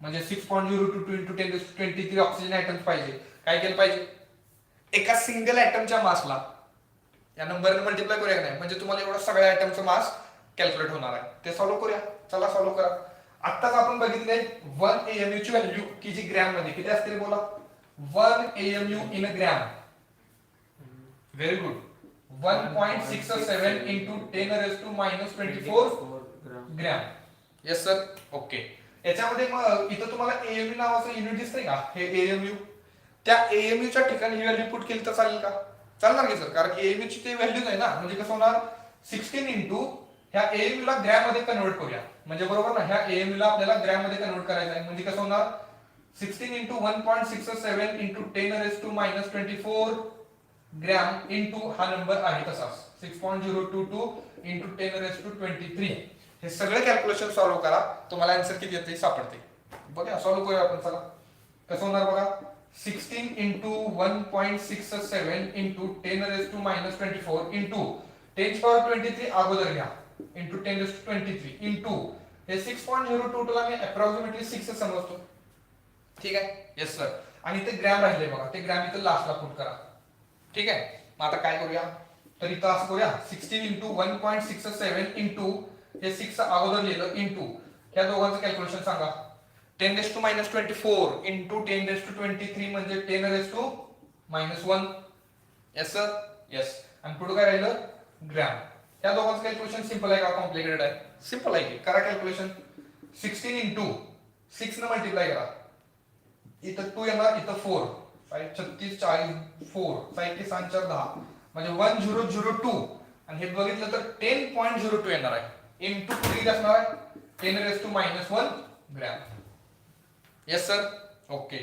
म्हणजे 6.022 into 10 raised to 23 oxygen atoms पाहिजे. काय केलं पाहिजे, एका सिंगल ॲटमच्या मासला या नंबरने मल्टिप्लाय करूया नाही, म्हणजे तुम्हाला एवढा सगळ्या ॲटमचं मास कॅल्क्युलेट होणार आहे. ते सॉल्व्ह करूया, चला सॉल्व्ह करा. आत्ताच आपण बघितले 1 AMU ची व्हॅल्यू की जी ग्रॅम मध्ये किती असते बोला, 1 AMU in gram. Very good. 1.67 into 10 raised to -24 gram. Yes sir, okay. याच्यामध्ये मग इथं तुम्हाला AMU नावाचं युनिट दिसतंय का, हे AMU, त्या AMU च्या ठिकाणी ही व्हॅल्यू पुट केली तर चालेल का? चालणार की सर, कारण की AMU ची ते व्हॅल्यूज आहे ना, म्हणजे कसं होणार 16 इंटू ह्या AMU ला ग्रॅम मध्ये कन्वर्ट करूया, म्हणजे बरोबर ना, ह्या AMU ला आपल्याला ग्रॅम मध्ये कन्वर्ट करायचं आहे, म्हणजे कसं होणार 16 into 1.67 into 10 raised to -24 gram into हा नंबर आहे तसाच 6.022 इंटू 10 raised to 23. हे सगळे कॅल्क्युलेशन सॉल्व्ह करा, तुम्हाला आन्सर किती येते सापडते. बघा सॉल्व्ह करूया आपण, चला. कसं होणार बघा, 16 into 1.67 into 10 raised to -24 into 10⁻23 अगोदर घ्या इंटू 10 raised to 23 इंटू हे 6.022 ला मी अप्रॉक्सिमेटली 6 समजतो, ठीक आहे? Yes sir. आणि ते ग्रॅम राहिले बघा, ते ग्रॅम इथं लास्टला पुट करा, ठीक आहे? मग आता काय करूया, तर इथं असं करूया 16 इंटू 1.67 इंटू हे 6 अगोदर लिहिलं इंटू ह्या दोघांचं कॅल्क्युलेशन सांगा. 10 raised to -24 into 10 raised to 23 म्हणजे 10 raised to -1. Yes sir, yes. आणि पुढे काय राहिलं ग्रॅम. या दोघांचं कॅल्क्युलेशन सिंपल आहे का कॉम्प्लिकेटेड आहे? सिंपल आहे, करा कॅल्क्युलेशन. 16 इंटू 6 न मल्टिप्लाय करा, इथं 2 येणार, इथं 4, 36 40 4 5 6 4 10 म्हणजे 1002 आणि हे बघितलं तर 10.02 येणार आहे इंटू किती असणार आहे 10⁻⁻1 ग्रॅम. Yes sir. ओके.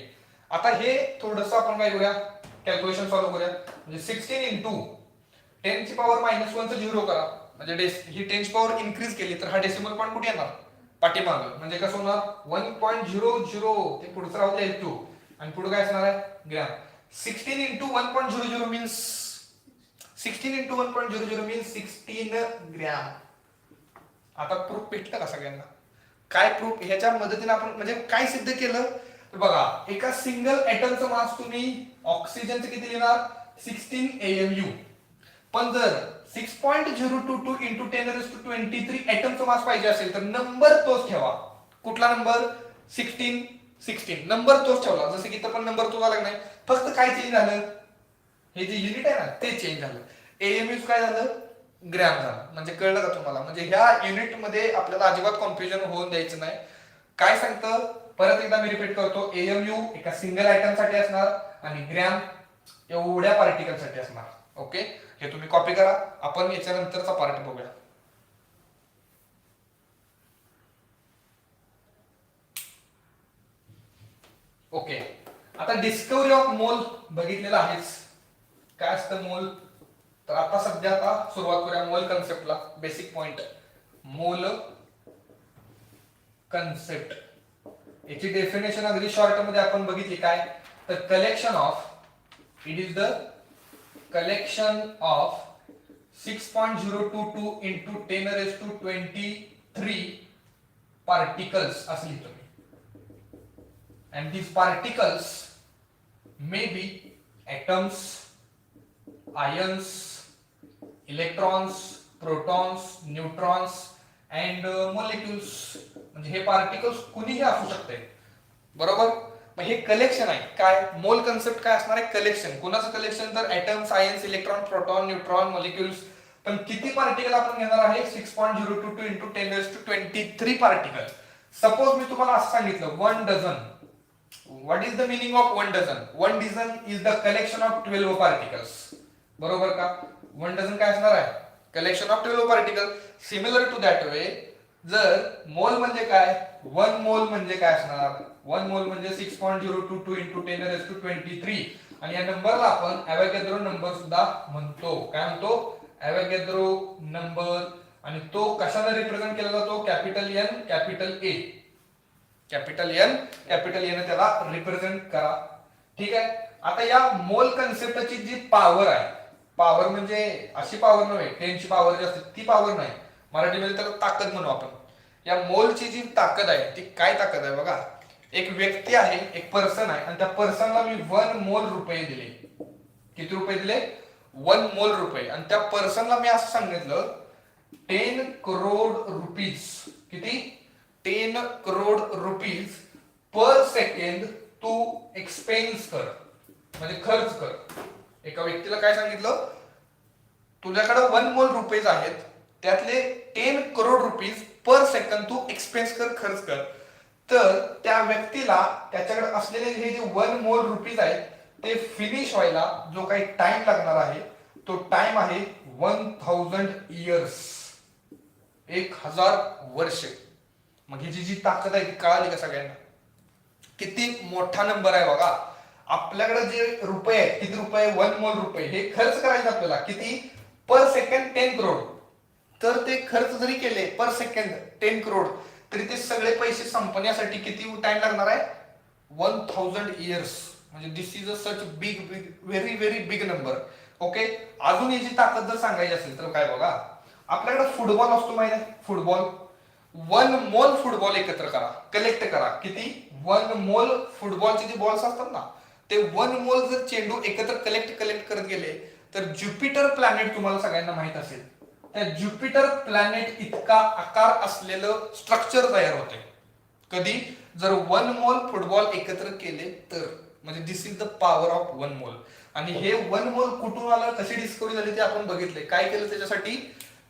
आता हे थोडंसं आपण काय करूया, कॅल्क्युलेशन सॉल्व्ह करूया. म्हणजे 16 इंटू 10 ची पॉवर -1 चं 0 करा, म्हणजे ही 10 ची पॉवर इन्क्रीज केली तर हा डेसिमल पॉईंट कुठे येणार, पाठीमागं. म्हणजे कसं होणार 1.00 ते पुढचं राहू द्या 2 आणि पुढे काय असणार आहे gram. 16 into 1.00 means 16 into 1.00 means 16 gram. आता प्रूफ भेटलं का सगळ्यांना? काय प्रूफ, ह्याच्या मदतीने आपण म्हणजे काय सिद्ध केलं तर बघा, एका सिंगल ऍटमचं मास तुम्ही ऑक्सिजनचं किती लिहिणार 16 AMU, पण जर 6.022 इंटू 10⁻23 ऍटमचं मास पाहिजे असेल तर नंबर तोच ठेवा. कुठला नंबर 16 नंबर तोच ठेवला, जसं की इथं पण नंबर तोच आला नाही, फक्त काय चेंज झालं, हे जे युनिट आहे ना ते चेंज झालं. AMU काय झालं ग्रॅम झालं. म्हणजे कळलं का तुम्हाला? म्हणजे ह्या युनिट मध्ये आपल्याला अजिबात कन्फ्युजन होऊन द्यायचं नाही. काय सांगतं परत एकदा मी रिपीट करतो, AMU एका सिंगल आयटम साठी असणार आणि ग्रॅम एवढ्या पार्टिकल साठी असणार. ओके, हे तुम्ही कॉपी करा. आपण याच्यानंतरचा पार्ट बघूया. ओके, आता डिस्कवरी ऑफ मोल बघितलेलं आहेच. काय असतं मोल, तर आता सध्या आता सुरुवात करूया मोल कन्सेप्टला. बेसिक पॉइंट, मोल कन्सेप्ट याची डेफिनेशन अगदी शॉर्ट मध्ये आपण बघितली. काय तर collection of, it is the collection of 6.022 into 10⁻23 particles असं लिहितो मी. and these particles may be atoms, ions, electrons, protons, neutrons and molecules. म्हणजे हे पार्टिकल्स कुणीही असू शकते, बरोबर. मग हे कलेक्शन आहे. काय मोल कन्सेप्ट काय असणार आहे, कलेक्शन. कुणाचं कलेक्शन तर atoms, ions, electron, proton, neutron, molecules. पण किती पार्टिकल आपण घेणार आहे 6.022 इंटू 10⁻23 पार्टिकल. सपोज मी तुम्हाला असं सांगितलं 1 dozen. What is the meaning of 1 dozen? 1 dozen is the collection of 12 particles. बरोबर का? 1 dozen काय असणार आहे, collection of 12 particles. Similar to that way, जर मोल म्हणजे काय, 1 मोल म्हणजे काय असणार, 1 मोल म्हणजे 6.022 इंटू 10⁻23 आणि या नंबरला आपण ॲव्होगॅड्रो नंबर सुद्धा म्हणतो. काय म्हणतो, ॲव्होगॅड्रो नंबर. आणि तो कशाने रिप्रेझेंट केला जातो, capital N capital A. Capital N capital A ने त्याला रिप्रेझेंट करा. ठीक आहे. आता या मोल कन्सेप्टची जी पॉवर आहे, पॉवर म्हणजे अशी पॉवर नव्हे 10 ची पॉवर जी असते ती पॉवर नाही, मराठीमध्ये त्याला ताकद म्हणू आपण. या मोलची जी ताकद आहे ती काय ताकद आहे बघा. एक व्यक्ती आहे, एक पर्सन आहे आणि त्या पर्सनला मी 1 मोल रुपये दिले. किती रुपये दिले, 1 मोल रुपये. आणि त्या पर्सनला मी असं सांगितलं 10 करोड रुपीज. किती, 10 करोड रुपीज पर सेकंड तू एक्सपेन्स कर, म्हणजे खर्च कर. एका व्यक्तीला काय सांगितलं, तुझ्याकडे 1 मोल रुपीज आहेत, त्यातले 10 करोड रुपीज पर सेकंड तू एक्सपेन्स कर, खर्च कर. तर त्या व्यक्तीला त्याच्याकडे असलेले हे जे 1 मोल रुपीज आहेत ते फिनिश व्हायला जो काही टाइम लागणार आहे तो टाइम आहे 1000 इयर्स, 1000 वर्ष. मग ही जी ताकद आहे ती कळाली का सगळ्यांना, किती मोठा नंबर आहे बघा. आपल्याकडे जे रुपये आहेत, किती रुपये, 1 मोल रुपये, हे खर्च करायचे आपल्याला किती, पर सेकंड 10 करोड. तर ते खर्च जरी केले पर सेकंड 10 करोड तरी ते सगळे पैसे संपण्यासाठी किती टाइम लागणार आहे, 1000 इयर्स. म्हणजे this is a such big big very very big number. Okay. अजून याची ताकद जर सांगायची असेल तर काय बघा, आपल्याकडे फुटबॉल असतो माहिती आहे, फुटबॉल. 1 मोल फुटबॉल एकत्र करा, कलेक्ट करा. किती, 1 मोल फुटबॉलचे जे बॉल्स असतात ना ते 1 मोल जर चेंडू एकत्र कलेक्ट करत गेले तर ज्युपिटर प्लॅनेट तुम्हाला सगळ्यांना माहित असेल, त्या ज्युपिटर प्लॅनेट इतका आकार असलेलं स्ट्रक्चर तयार होते. कधी, जर 1 मोल फुटबॉल एकत्र केले तर. म्हणजे this is the power of 1 मोल. आणि हे 1 मोल कुठून आलं, कशी डिस्कवरी झाली ते आपण बघितले. काय केलं त्याच्यासाठी,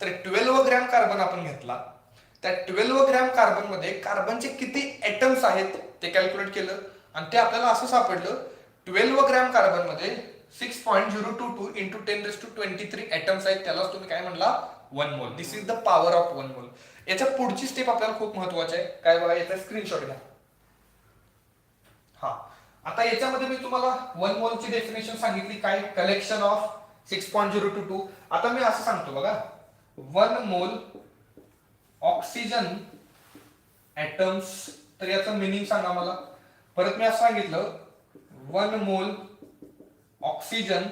तर 12 ग्रॅम कार्बन आपण घेतला, त्या 12 ग्रॅम कार्बन मध्ये कार्बनचे किती ऍटम्स आहेत ते कॅल्क्युलेट केलं आणि ते आपल्याला असं सापडलं 12 ग्रॅम कार्बन मध्ये 6.022 इंटू 10⁻23 ऍटम्स आहेत, त्यालाच तुम्ही काय म्हणला 1 मोल. दिस इज द पॉवर ऑफ 1 मोल. याच्या पुढची स्टेप आपल्याला खूप महत्वाची आहे. काय बघा, याचा स्क्रीनशॉट घ्या. हा, आता याच्यामध्ये मी तुम्हाला 1 मोलची डेफिनेशन सांगितली, काय कलेक्शन ऑफ 6.022. आता मी असं सांगतो बघा, 1 मोल ऑक्सिजन ऍटम्स, तर याचं मिनिंग सांगा मला. परत मी असं सांगितलं 1 मोल ऑक्सिजन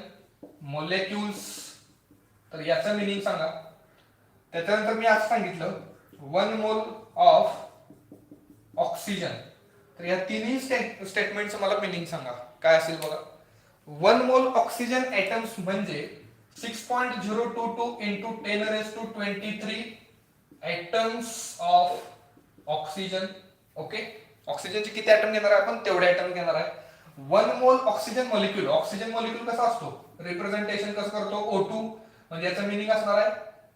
मोलेक्युल्स, तर याचं मिनिंग सांगा. त्याच्यानंतर मी असं सांगितलं 1 मोल ऑफ ऑक्सिजन, तर या तिन्ही स्टेटमेंटचं मला मिनिंग सांगा काय असेल बघा. 1 मोल ऑक्सिजन ऍटम्स म्हणजे 6.022 into 10⁻23 atoms of oxygen. Okay, ऑक्सिजनचे किती ऍटम घेणार आहे आपण, तेवढे ऍटम घेणार आहे. 1 मोल ऑक्सिजन मॉलिक्यूल, ऑक्सिजन मॉलिक्यूल कसा असतो, रिप्रेझेंटेशन कसं करतो, O2, म्हणजे याचं मिनिंग असणार आहे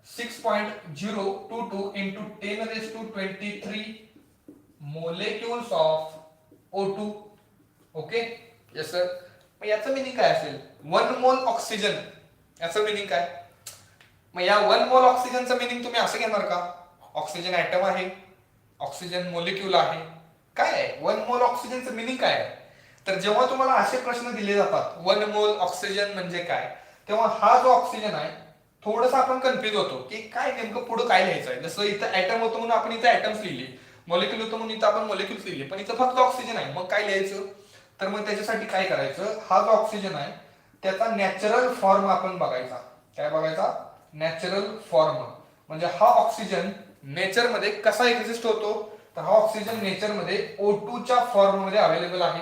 6.022 into 10⁻23 molecules of O2. Okay, yes sir. मग याचं मिनिंग काय असेल, 1 मोल ऑक्सिजन, याचं मिनिंग काय. मग या 1 मोल ऑक्सिजनचं मिनिंग तुम्ही असं घेणार का, ऑक्सिजन ऍटम आहे, ऑक्सिजन मोलेक्यूल आहे, काय आहे 1 मोल ऑक्सिजनचं मिनिंग काय आहे. तर जेव्हा तुम्हाला असे प्रश्न दिले जातात 1 मोल ऑक्सिजन म्हणजे काय, तेव्हा हा जो ऑक्सिजन आहे थोडंसं आपण कन्फ्युज होतो की काय नेमकं पुढे काय लिहायचं आहे. जसं इथं ऍटम होतं म्हणून आपण इथं ऍटम्स लिहिले, मॉलिक्यूल होतं म्हणून इथं आपण मॉलिक्युल्स लिहिले, पण इथं फक्त ऑक्सिजन आहे, मग काय लिहायचं. तर मग त्याच्यासाठी काय करायचं, हा जो ऑक्सिजन आहे त्याचा नॅचरल फॉर्म आपण बघायचा. काय बघायचा, नॅचरल फॉर्म. म्हणजे हा ऑक्सिजन नेचर मध्ये कसा एक्झिस्ट होतो, तर हा ऑक्सिजन नेचर मध्ये O2 च्या फॉर्म मध्ये अवेलेबल आहे.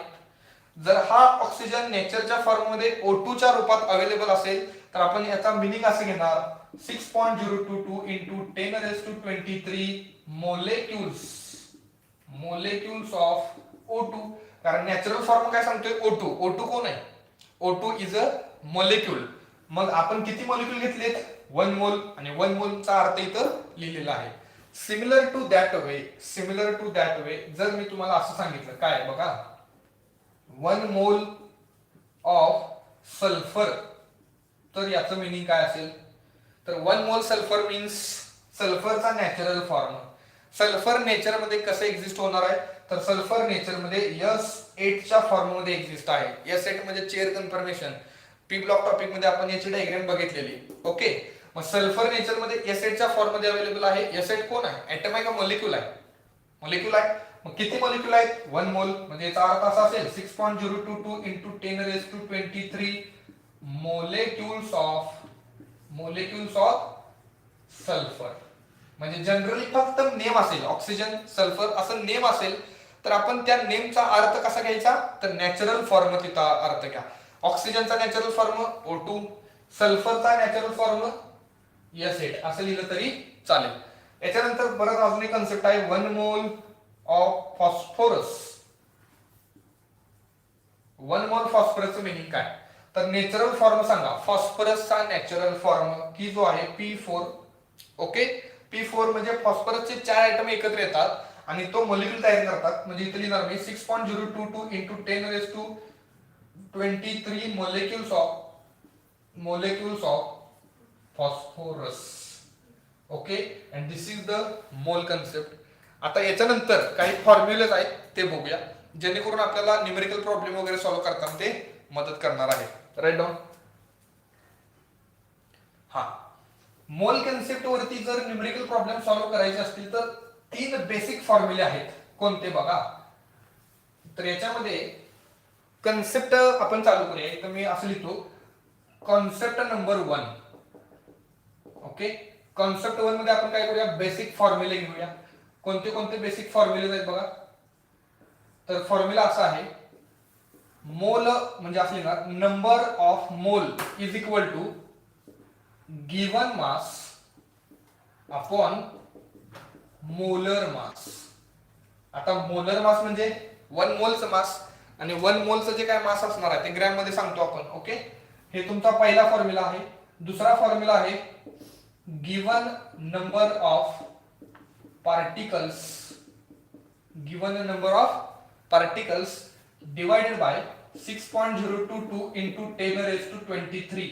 जर हा ऑक्सिजन नेचरच्या फॉर्म मध्ये O2 च्या रूपात अवेलेबल असेल तर आपण याचा मिनिंग असं घेणार 6.022 इंटू 10⁻23 मोलेक्युल्स ऑफ O2. कारण नॅचरल फॉर्म काय सांगतोय, O2 कोण आहे, O2 इज अ मोलेक्यूल. मग आपण किती मोलेक्यूल घेतलेत, 1 मोल, आणि 1 मोलचा अर्थ इथं लिहिलेला आहे. सिमिलर टू दॅट वे जर मी तुम्हाला असं सांगितलं काय बघा, 1 मोल ऑफ सल्फर, तर याचं मिनिंग काय असेल, तर 1 मोल सल्फर मीन्स सल्फरचा नॅचरल फॉर्म. सल्फर नेचर मध्ये कसं एक्झिस्ट होणार आहे, तर सल्फर नेचर मध्ये S8 च्या फॉर्म मध्ये एक्झिस्ट आहे. S8 म्हणजे chair conformation, P block topic मध्ये आपण याची डायग्राम बघितलेली. ओके, मग सल्फर नेचर मध्ये S8 च्या फॉर्म मध्ये अवेलेबल आहे. S8 कोण आहे, ऍटम आहे का मॉलिक्यूल आहे, मॉलिक्यूल आहे. मग किती मॉलिक्यूल आहेत, 1 मोल, म्हणजे याचा अर्थ असा असेल 6.022 इंटू 10⁻23 मोलेक्युल्स ऑफ सल्फर. म्हणजे जनरली फक्त नेम असेल, ऑक्सिजन सल्फर असं नेम असेल तर आपण त्या नेमचा अर्थ कसा घ्यायचा, तर नॅचरल फॉर्म तिचा अर्थ घ्या. ऑक्सिजनचा नॅचरल फॉर्म O2, सल्फरचा नॅचरल फॉर्म S8 असं लिहिलं तरी चालेल. याच्यानंतर परत अजून एक कन्सेप्ट आहे 1 मोल ऑफ फॉस्फरस. 1 मोल फॉस्फरसचं मिनिंग काय, तर नॅचरल फॉर्म सांगा, फॉस्फरसचा नॅचरल फॉर्म की जो आहे P4. ओके, P4 म्हणजे फॉस्फरसचे 4 आयटम एकत्र येतात आणि तो मॉलिक्यूल तयार करतात. म्हणजे इथे लिहिणार मी 6.022 into 10⁻23 molecules of phosphorus. Okay, and this is the mole concept. आता याच्यानंतर काही फॉर्म्युलेज आहेत ते बघूया, जेणेकरून आपल्याला न्यूमेरिकल प्रॉब्लेम वगैरे सॉल्व्ह करताना ते मदत करणार आहे. Write down. हा, मोल कन्सेप्ट वरती जर न्यूमेरिकल प्रॉब्लेम सॉल्व्ह करायचे असतील तर 3 बेसिक फॉर्म्युले आहेत. कोणते बघा, तर याच्यामध्ये कन्सेप्ट आपण चालू करूया. तर मी असं लिहितो कॉन्सेप्ट नंबर 1. ओके, कॉन्सेप्ट 1 मध्ये आपण काय करूया, बेसिक फॉर्म्युले घेऊया. कोणते कोणते बेसिक फॉर्म्युले आहेत बघा, तर फॉर्म्युला असा आहे, मोल म्हणजे असं लिहिणार number of mole is equal to given mass upon molar mass. आता मोलर मास म्हणजे 1 मोलचं मास, आणि 1 मोलचं जे काय मास असणार आहे ते ग्रॅम मध्ये सांगतो आपण. ओके, हे तुमचा पहिला फॉर्म्युला आहे. दुसरा फॉर्म्युला आहे given number of particles, given a number of particles divided by 6.022 into 10 raised to 23.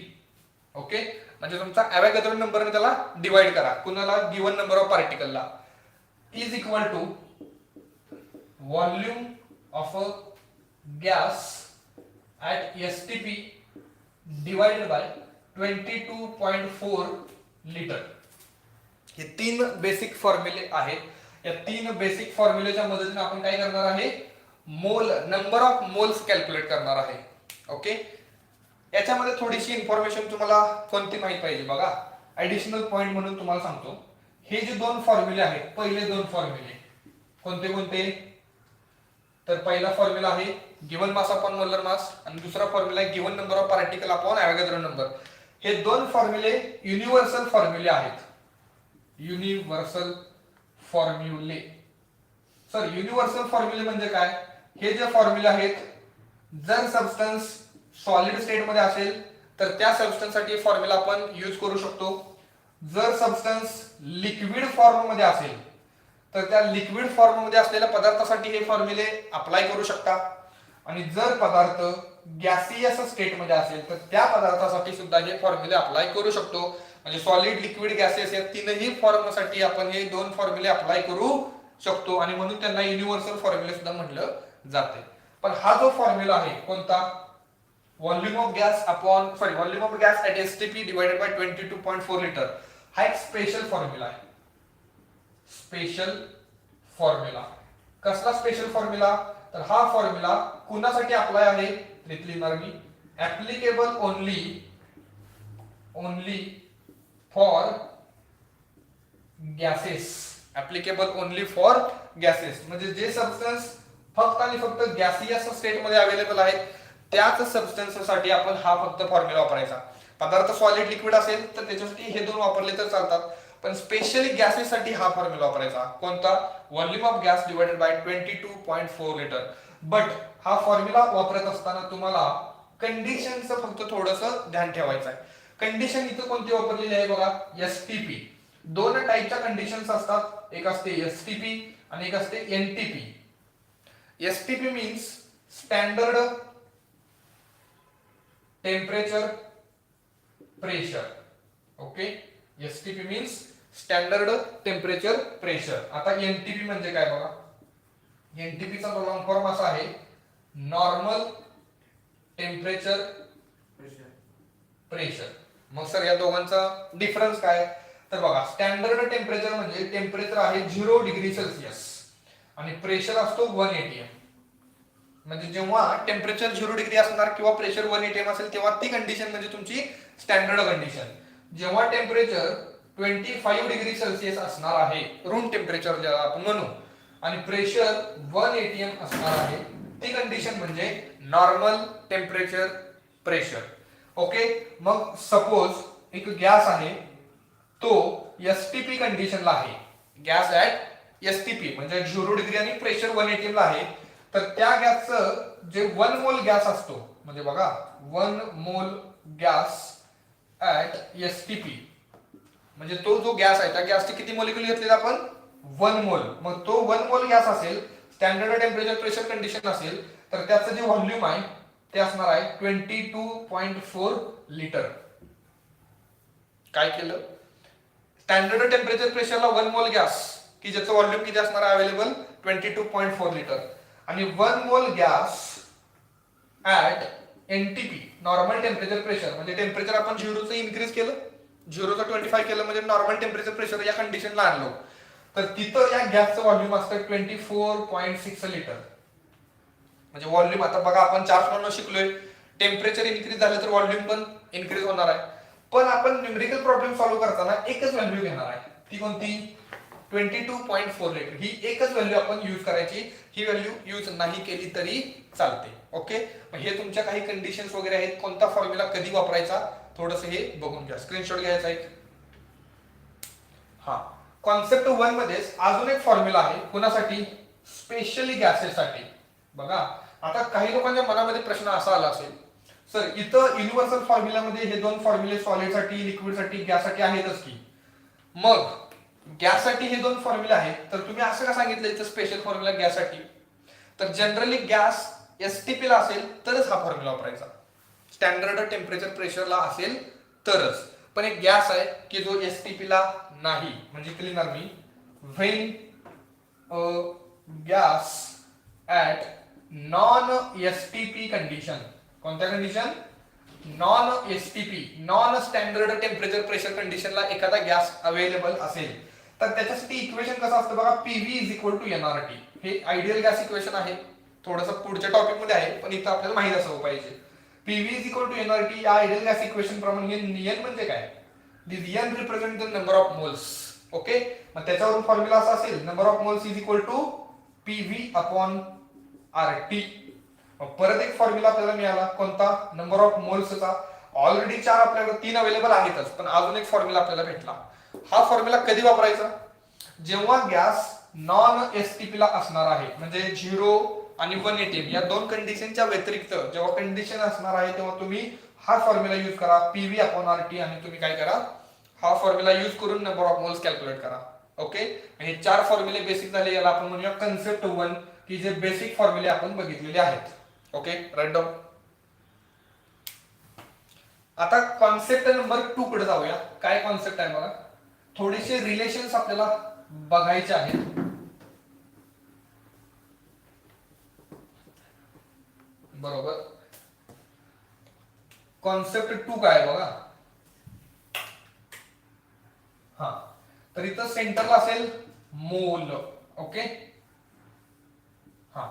Okay, म्हणजे तुमचा ॲव्होगॅड्रो नंबर त्याला डिवाइड करा, कुणाला गिवन नंबर ऑफ पार्टिकलला, is equal to volume of a gas at STP divided by 22.4 litre. हे 3 basic फॉर्म्युले आहेत. या 3 basic फॉर्म्युलेच्या मदतीने आपण काय करणार आहे, मोल, नंबर ऑफ मोल्स कॅल्क्युलेट करणार आहे. ओके, याच्यामध्ये थोडीशी इन्फॉर्मेशन तुम्हाला कोणती माहिती पाहिजे बघा, ऍडिशनल पॉइंट म्हणून तुम्हाला सांगतो. हे जे 2 फॉर्म्युले आहेत, पहिले 2 फॉर्म्युले कोणते कोणते, तर पहिला फॉर्म्युला आहे given mass upon molar mass आणि दुसरा फॉर्म्युला आहे given number of particle upon Avogadro number. हे 2 फॉर्म्युले युनिव्हर्सल फॉर्म्युले आहेत. युनिव्हर्सल फॉर्म्युले, सर युनिव्हर्सल फॉर्म्युले म्हणजे काय, हे जे फॉर्म्युले आहेत, जर सबस्टन्स सॉलिड स्टेट मध्ये असेल तर त्या सबस्टन्स साठी फॉर्म्युला आपण यूज करू शकतो. जर सबस्टन्स लिक्विड फॉर्म मध्ये असेल तर त्या लिक्विड फॉर्म मध्ये असलेल्या पदार्थासाठी हे फॉर्म्युले अप्लाय करू शकता. आणि जर पदार्थ गॅसियस स्टेट मध्ये असेल तर त्या पदार्थासाठी सुद्धा हे फॉर्म्युले अप्लाय करू शकतो. म्हणजे सॉलिड, लिक्विड, गॅसियस या तीनही फॉर्मसाठी आपण हे 2 फॉर्म्युले अप्लाय करू शकतो आणि म्हणून त्यांना युनिव्हर्सल फॉर्म्युले सुद्धा म्हटलं जाते. पण हा जो फॉर्म्युला आहे कोणता, volume of gas at STP divided by 22.4 litre, हा एक स्पेशल फॉर्म्युला आहे. स्पेशल फॉर्म्युला, कसला स्पेशल फॉर्म्युला, तर हा फॉर्म्युला कुणासाठी अप्लाय आहे, लिहिणार मी, applicable only for gases. Applicable only for gases म्हणजे जे सबस्टन्स फक्त आणि फक्त गॅसियस स्टेट मध्ये अवेलेबल आहेत त्याच सबस्टन्ससाठी आपण हा फक्त फॉर्म्युला वापरायचा. पदार्थ सॉलिड, लिक्विड असेल तर त्याच्यासाठी हे 2 वापरले तर चालतात, पण स्पेशली गॅसेस साठी हा फॉर्म्युला वापरायचा. कोणता, volume of gas divided by 22.4 litre. But हा फॉर्म्युला वापरत असताना तुम्हाला कंडिशनचं फक्त थोडंसं ध्यान ठेवायचं आहे. कंडिशन इथं कोणती वापरलेली आहे बघा, एसटीपी. 2 टाईपच्या कंडिशन्स असतात, एक असते एसटीपी आणि एक असते NTP. STP means standard temperature pressure. Okay, STP means standard temperature pressure. आता एनटीपी म्हणजे काय बघा, एनटीपीचा लॉंग फॉर्म असा आहे, नॉर्मल टेम्परेचर प्रेशर. मग सर या दोघांचा डिफरन्स काय, तर बघा स्टँडर्ड टेम्परेचर म्हणजे टेम्परेचर आहे 0 डिग्री सेल्सिअस आणि प्रेशर असतो 1 atm. म्हणजे जेव्हा टेम्परेचर 0 डिग्री असणार किंवा प्रेशर 1 atm असेल तेव्हा ती कंडिशन म्हणजे तुमची स्टँडर्ड कंडिशन. जेव्हा टेम्परेचर 25 डिग्री सेल्सिअस असणार आहे, रूम टेम्परेचर ज्याला आपण म्हणू, आणि प्रेशर 1 atm असणार आहे, ती कंडिशन म्हणजे नॉर्मल टेम्परेचर प्रेशर. ओके, मग सपोज एक गॅस आहे, तो एसटीपी कंडिशनला आहे, गॅस ऍट एसटीपी म्हणजे 0 डिग्री आणि प्रेशर 1 atm ला आहे, तर त्या गॅसचं जे 1 मोल गॅस असतो, म्हणजे बघा 1 मोल गॅस ऍट एसटीपी म्हणजे तो जो गॅस आहे त्या गॅसचे किती मोलिक्युल घेतलेत आपण, 1 मोल. मग तो 1 मोल गॅस असेल, स्टँडर्ड टेम्परेचर प्रेशर कंडिशन असेल, तर त्याचं जे व्हॉल्यूम आहे ते असणार आहे 22.4 लिटर. काय केलं, स्टँडर्ड टेम्परेचर प्रेशरला 1 मोल गॅस की ज्याचं व्हॉल्यूम किती असणार आहे अवेलेबल 22.4 लिटर, आणि 1 मोल gas at NTP normal temperature pressure म्हणजे टेम्परेचर आपण 0चं इन्क्रीज केलं, 0चं 25 केलं म्हणजे नॉर्मल टेम्परेचर प्रेशर या कंडिशनला आणलो, तर तिथं या गॅसचं व्हॉल्यूम असतं 24.6 लिटर. म्हणजे व्हॉल्यूम, आता बघा आपण 4 शिकलोय, टेम्परेचर इन्क्रीज झालं तर व्हॉल्यूम पण इन्क्रीज होणार आहे. पण आपण न्यूमेरिकल प्रॉब्लेम सॉल्व्ह करताना एकच व्हॅल्यू घेणार आहे, ती कोणती, 22.4 लिटर. ही एकच व्हॅल्यू आपण यूज करायची, ही व्हॅल्यू यूज नाही केली तरी चालते. ओके, हे तुमच्या काही कंडिशन्स वगैरे आहेत, कोणता फॉर्म्युला कधी वापरायचा थोडंसं हे बघून घ्या, स्क्रीनशॉट घ्यायचा एक. हा, कॉन्सेप्ट 1 मध्येच अजून एक फॉर्म्युला आहे, कोणासाठी, स्पेशली गॅसेससाठी. बघा आता काही लोकांच्या मनामध्ये प्रश्न असा आला असेल, सर इथं युनिव्हर्सल फॉर्म्युलामध्ये हे 2 फॉर्म्युले सॉलिड साठी, लिक्विड साठी, गॅस साठी आहेतच की, मग गॅससाठी हे दोन फॉर्म्युला आहेत. तर तुम्ही असं का सांगितलं इथं स्पेशल फॉर्म्युला गॅससाठी? तर जनरली गॅस एसटीपी ला असेल तरच हा फॉर्म्युला वापरायचा, स्टँडर्ड टेम्परेचर प्रेशरला असेल तरच. पण एक गॅस आहे की जो एसटीपी ला नाही, म्हणजे लिहिणार मी when gas at non STP condition. कोणत्या condition? Non STP, non standard temperature pressure कंडिशनला एखादा गॅस अवेलेबल असेल तर त्याच्यासाठी इक्वेशन कसं असतं बघा, PV is equal to NRT. हे आयडियल गॅस इक्वेशन आहे, थोडंसं पुढच्या टॉपिक मध्ये आहे पण इथं आपल्याला माहित असं पाहिजे. PV is equal to NRT या आयडियल गॅस इक्वेशन प्रमाणे एन म्हणजे काय? This N represent the number of moles. Okay, मग त्याच्यावरून फॉर्म्युला असा असेल, number of moles is equal to PV upon RT. परत एक फॉर्म्युला आपल्याला मिळाला, कोणता? Number of मोल्सचा. ऑलरेडी 4 आपल्याकडे 3 अवेलेबल आहेतच, पण अजून एक फॉर्म्युला आपल्याला भेटला. हा फॉर्म्युला कधी वापरायचा? जेव्हा गॅस नॉन एसटीपी ला असणार आहे, म्हणजे 0 आणि 1 एटीएम या दोन कंडिशनच्या व्यतिरिक्त जेव्हा कंडिशन असणार आहे तेव्हा तुम्ही हा फॉर्म्युला यूज करा, पीव्ही अपॉन आरटी, आणि तुम्ही काय करा, हा फॉर्म्युला यूज करून नंबर ऑफ मोल्स कॅल्क्युलेट करा. ओके, हे 4 फॉर्म्युले बेसिक झाले, याला आपण म्हणूया कन्सेप्ट 1, की जे बेसिक फॉर्म्युले आपण बघितलेले आहेत. Okay, write down. आता कॉन्सेप्ट नंबर 2 कडे जाऊया. काय कॉन्सेप्ट आहे बघा, थोडेसे रिलेशन्स आपल्याला बघायचे आहेत. बरोबर, कॉन्सेप्ट 2 काय बघा. हा, तर इथं सेंटरला असेल मोल. ओके, हा,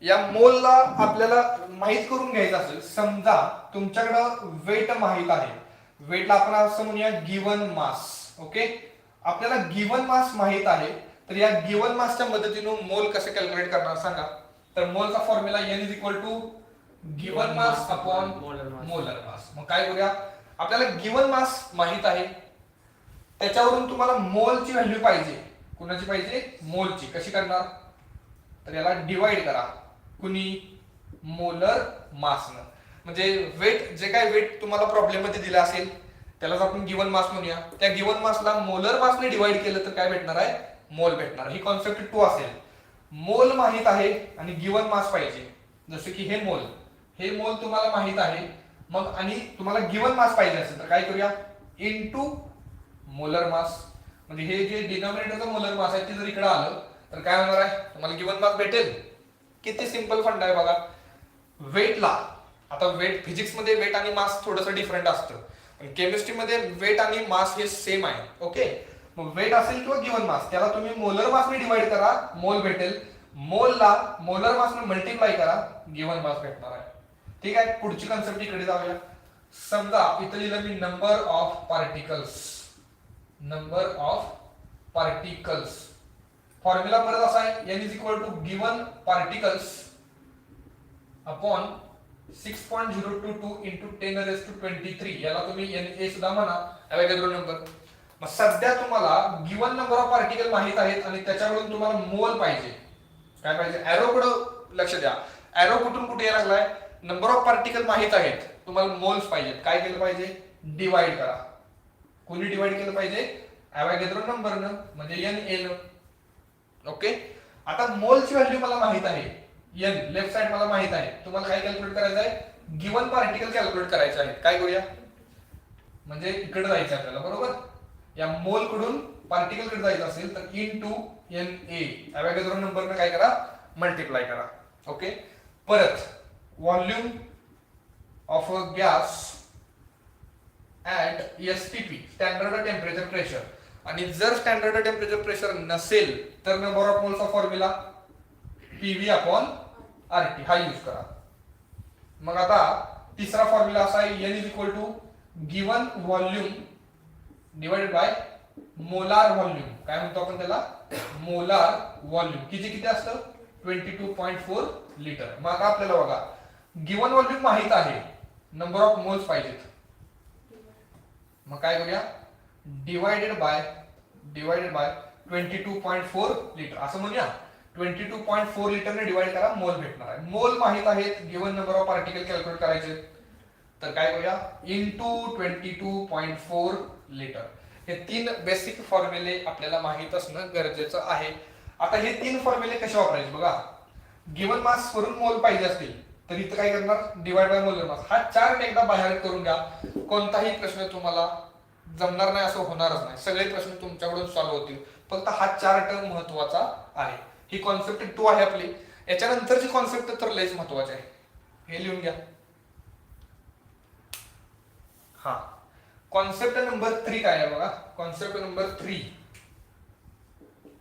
या मोलला आपल्याला माहित करून घ्यायचं असेल. समजा तुमच्याकडं वेट माहित आहे, वेटला आपण असं म्हणूया गिवन मास. ओके, आपल्याला गिवन मास माहित आहे, तर या गिवन मासच्या मदतीने मोल कसे कॅल्क्युलेट करणार सांगा. तर मोलचा formula N is equal to given mass upon molar mass. मग काय करूया, आपल्याला गिवन मास माहित आहे, त्याच्यावरून तुम्हाला मोलची व्हॅल्यू पाहिजे. कुणाची पाहिजे? मोलची. कशी करणार? तर याला डिवाइड करा, कुणी? मोलर मासनं. म्हणजे वेट, जे काय वेट तुम्हाला प्रॉब्लेम मध्ये दिला असेल त्यालाच आपण गिवन मास म्हणूया. त्या गिवन मासला मोलर मासने डिवाइड केलं तर काय भेटणार आहे? मोल भेटणार. ही कॉन्सेप्ट 2 असेल. मोल माहित आहे आणि गिवन मास पाहिजे. जसं की हे मोल, हे मोल तुम्हाला माहित आहे, मग आणि तुम्हाला गिवन मास पाहिजे असेल तर काय करूया, इनटू मोलर मास. म्हणजे हे जे डिनॉमिनेटरचं मोलर मास आहे ते जर इकडे आलं तर काय होणार आहे, तुम्हाला गिवन मास भेटेल. किती सिंपल फंड आहे बघा. वेटला, आता वेट फिजिक्स मध्ये वेट आणि मास थोडंसं डिफरंट असतं, पण केमिस्ट्री मध्ये वेट आणि मास हे सेम आहे. ओके, मग वेट असेल किंवा गिवन मास, त्याला तुम्ही मोलर मासने डिवाइड करा, मोल भेटेल. मोलला मोलर मासने मल्टिप्लाय करा, गिवन मास भेटणार आहे. ठीक आहे, पुढची कन्सेप्ट इकडे जाऊया. समजा इथं लिहिलं मी number of particles. Number of particles formula परत असा आहे, n is equal to given particles upon 6.022 into 10⁻23. याला तुम्ही Na सुद्धा म्हणा, अवोगॅड्रो नंबर. मग सध्या तुम्हाला गिवन नंबर ऑफ पार्टिकल माहित आहेत आणि त्याच्यावरून तुम्हाला मोल पाहिजे. काय पाहिजे? एरो कडे लक्ष द्या. एरो कुठून कुठे यायला लागलाय? नंबर ऑफ पार्टिकल माहित आहेत, तुम्हाला मोल्स पाहिजेत. काय केलं पाहिजे? डिवाइड करा. कोणी डिवाइड केलं पाहिजे? अवोगॅड्रो नंबरनं, म्हणजे Na. ओके, आता मोलची व्हॅल्यू मला माहित आहे, n लेफ्ट साइड मला माहित आहे. तुम्हाला काय कॅल्क्युलेट करायचं आहे? गिवन पार्टिकल कॅल्क्युलेट करायचे आहेत. काय करूया, म्हणजे इकडे जायचं आपल्याला. बरोबर, या मोल कडून पार्टिकल कडे जायचं असेल तर इनटू Na अवोगॅड्रो नंबरनं काय करा? मल्टिप्लाय करा. ओके, परत volume of a gas at STP, standard temperature pressure. आणि जर स्टँडर्ड टेम्परेचर प्रेशर नसेल तर नंबर ऑफ मोल्सचा फॉर्म्युला पीव्ही अपॉन आरटी हा यूज करा. मग आता तिसरा फॉर्म्युला असा आहे, N is equal to given volume divided by molar volume. काय म्हणतो आपण त्याला? Molar volume. किती असतं? 22.4 लिटर. मग आता आपल्याला बघा, गिवन व्हॉल्यूम माहित आहे, नंबर ऑफ मोल्स पाहिजेत. मग काय करूया, डिवाइडेड बाय 22.4 लिटर असं म्हणूया. 22.4 लिटरने डिवाइड करा, मोल भेटणार आहे. मोल माहित आहेत, given number of particle calculate करायचे, तर काय करूया, इनटू 22.4 लिटर. हे 3 बेसिक फॉर्म्युले आपल्याला माहित असणं गरजेचं आहे. आता हे 3 फॉर्म्युले कसे वापरायचे बघा. गिवन मास वरून मोल पाहिजे असतील तर इथं काय करणार, डिवाइड बाय मोलर मास. हा चार्ट एकदा बाहेर करून घ्या. कोणताही प्रश्न तुम्हाला जमणार नाही असं होणारच नाही, सगळे प्रश्न तुमच्याकडून सॉल्व्ह होतील. फक्त हा चार्ट महत्वाचा आहे. ही कॉन्सेप्ट 2 आहे आपली. याच्यानंतरची कॉन्सेप्ट तर लयच महत्वाची आहे, हे लिहून घ्या. हा, कॉन्सेप्ट नंबर 3 काय आहे बघा. कॉन्सेप्ट नंबर 3,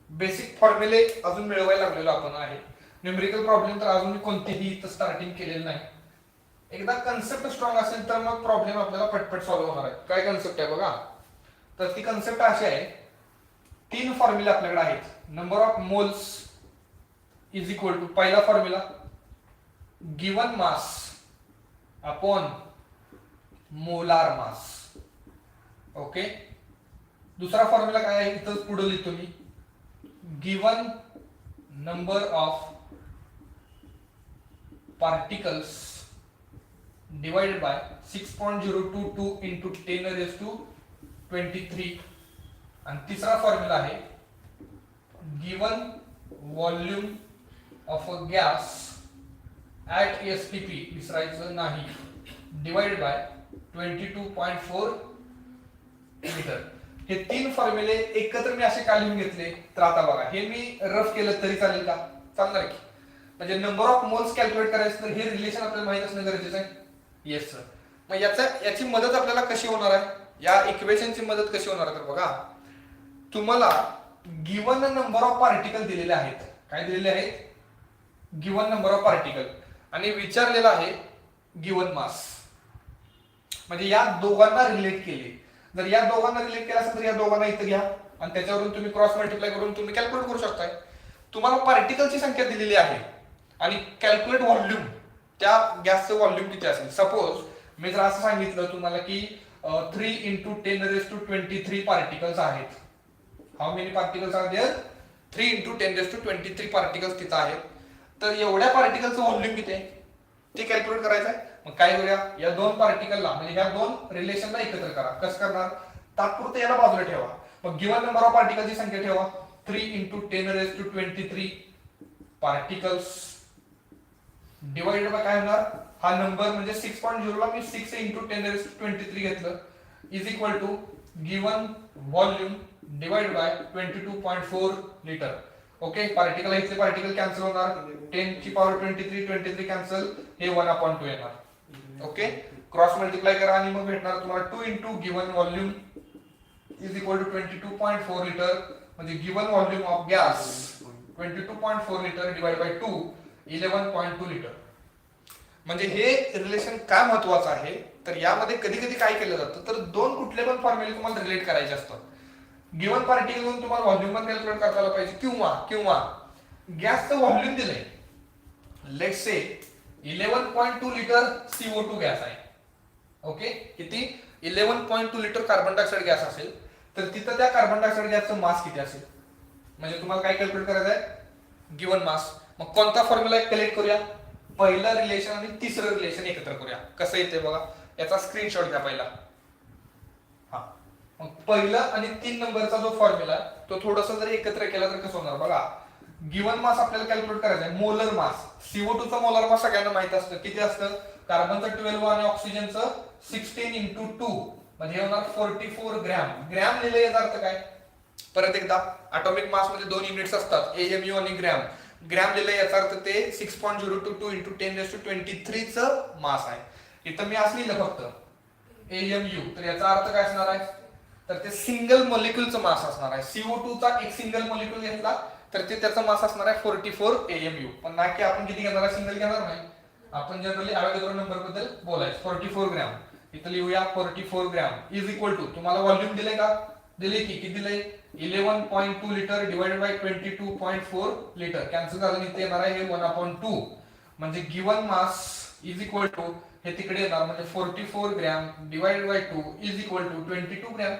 बेसिक फॉर्म्युले अजून मिळवायला लागलेलो आपण आहे. न्यूमेरिकल प्रॉब्लेम तर अजून कोणतेही इथं स्टार्टिंग केलेलं नाही. एकदा कन्सेप्ट स्ट्रॉंग असेल तर मग प्रॉब्लेम आपल्याला पटपट सॉल्व्ह होणार आहे. काय कन्सेप्ट आहे बघा. तर ती कन्सेप्ट अशी आहे, 3 फॉर्म्युले आपल्याकडे आहेत. Number of moles is equal to, पहिला formula given mass upon molar mass. Okay. दुसरा फॉर्म्युला काय आहे, इथं पुढे लिहितो मी, given number of particles divided by 6.022 into 10 raised to 23. आणि तिसरा फॉर्म्युला आहे given volume of a gas at STP, विसरायचं नाही, डिवाइडेड बाय 22.4 लिटर. हे 3 फॉर्म्युले एकत्र मी असे का लिहून घेतले तर आता बघा, हे मी रफ केलं तरी चालेल का, चालणार की. म्हणजे नंबर ऑफ मोल्स कॅल्क्युलेट करायचं तर हे रिलेशन आपल्याला माहित असणं गरजेचं आहे. Yes sir. मग याची मदत आपल्याला कशी होणार आहे, या इक्वेशनची मदत कशी होणार आहे तर बघा, तुम्हाला गिवन नंबर ऑफ पार्टिकल दिलेले आहेत. काय दिलेले आहेत, गिवन नंबर ऑफ पार्टिकल, आणि विचारलेला आहे गिवन मास. म्हणजे या दोघांना रिलेट केले. जर या दोघांना रिलेट केला असेल तर या दोघांना इथं घ्या आणि त्याच्यावरून तुम्ही क्रॉस मल्टिप्लाय करून तुम्ही कॅल्क्युलेट करू शकताय. तुम्हाला पार्टिकलची संख्या दिलेली आहे आणि कॅल्क्युलेट व्हॉल्यूम, त्या गॅसचं व्हॉल्यूम किती असेल. सपोज मी जर असं सांगितलं तुम्हाला की 3 into 10 raised to 23 पार्टिकल्स आहेत. How many particles are there, 3 into 10 raised to 23 particles तिथं आहेत. तर एवढ्या पार्टिकलचं व्हॉल्यूम किती आहे ते कॅल्क्युलेट करायचं आहे. मग काय करूया, या 2 पार्टिकलला म्हणजे ह्या 2 रिलेशनला एकत्र करा. कसं करणार, तात्पुरते याला बाजूला ठेवा. मग गिवन नंबर ऑफ पार्टिकलची संख्या ठेवा, 3 into 10 raised to 23 particles divided by काय होणार, हा नंबर म्हणजे 6.0 ला मी 6 into 10 raised to 23 घेतलं, is equal to given volume divided by 22.4 litre. Okay. Particle इथले पार्टिकल कॅन्सल होणार, 10 ची पॉवर 23, 23 कॅन्सल, हे 1/2 येणार. ओके. क्रॉस मल्टिप्लाय करा आणि मग भेटणार तुम्हाला 2 into given volume is equal to 22.4 litre. म्हणजे given volume of gas 22.4 litre divide by 2, 11.2 litre. म्हणजे हे रिलेशन काय महत्वाचं आहे तर यामध्ये कधी कधी काय केलं जातं तर 2 कुठले पण फॉर्म्युले तुम्हाला रिलेट करायचे असतात. गिवन पार्टिकल म्हणून तुम्हाला व्हॉल्यूम पण कॅल्क्युलेट करता आलं पाहिजे, किंवा गॅसचं व्हॉल्यूम दिलंय, let's say 11.2 litre CO2 gas आहे. ओके. किती, 11.2 लिटर कार्बन डायऑक्साइड गॅस असेल तर तिथं त्या कार्बन डायऑक्साइड गॅसचं मास किती असेल. म्हणजे तुम्हाला काय कॅल्क्युलेट करायचं आहे, गिवन मास. मग कोणता फॉर्म्युला कलेक्ट करूया, पहिलं रिलेशन आणि तिसरं रिलेशन एकत्र करूया. कसं येते बघा, याचा स्क्रीनशॉट घ्या पहिला. हा, मग पहिलं आणि 3 नंबरचा जो फॉर्म्युला तो थोडंसं जर एकत्र केला तर कसं होणार बघा. गिवन मास आपल्याला कॅल्क्युलेट करायचा आहे, मोलर मास. CO2 चा मोलर मास सगळ्यांना माहित असतं, किती असतं, कार्बनचं 12 आणि ऑक्सिजनचं 16 into 2 म्हणजे हे होणार 44 ग्रॅम. ग्रॅम लिहिलं याचा अर्थ काय, परत एकदा, अटॉमिक मास मध्ये 2 युनिट्स असतात, AMU आणि ग्रॅम. ग्रॅम लिहिलं याचा अर्थ ते 6.022 into 10 raised to 23 च मास आहे. इथं मी असं लिहिलं फक्त AMU, तर याचा अर्थ काय असणार आहे तर ते सिंगल मॉलिक्युलचं मास असणार आहे. CO2 चा एक सिंगल मॉलिक्युल घेतला तर ते त्याचा मास असणार आहे 44 AMU. पण ना की आपण किती घेणार आहे, सिंगल घेणार नाही. आपण जनरली अवॅगोड्रो नंबर बद्दल बोलायचं. 44 ग्रॅम इथं लिहूया, 44 ग्रॅम इज इक्वल टू, तुम्हाला व्हॉल्यूम दिले का, दिले की किती दिले, 11.2 litre divided by 22.4 litre. Cancel झालं, इथे येणार आहे हे 1/2. म्हणजे given mass is equal to, हे तिकडे येणार म्हणजे 44 gram divided by 2 is equal to 22 gram.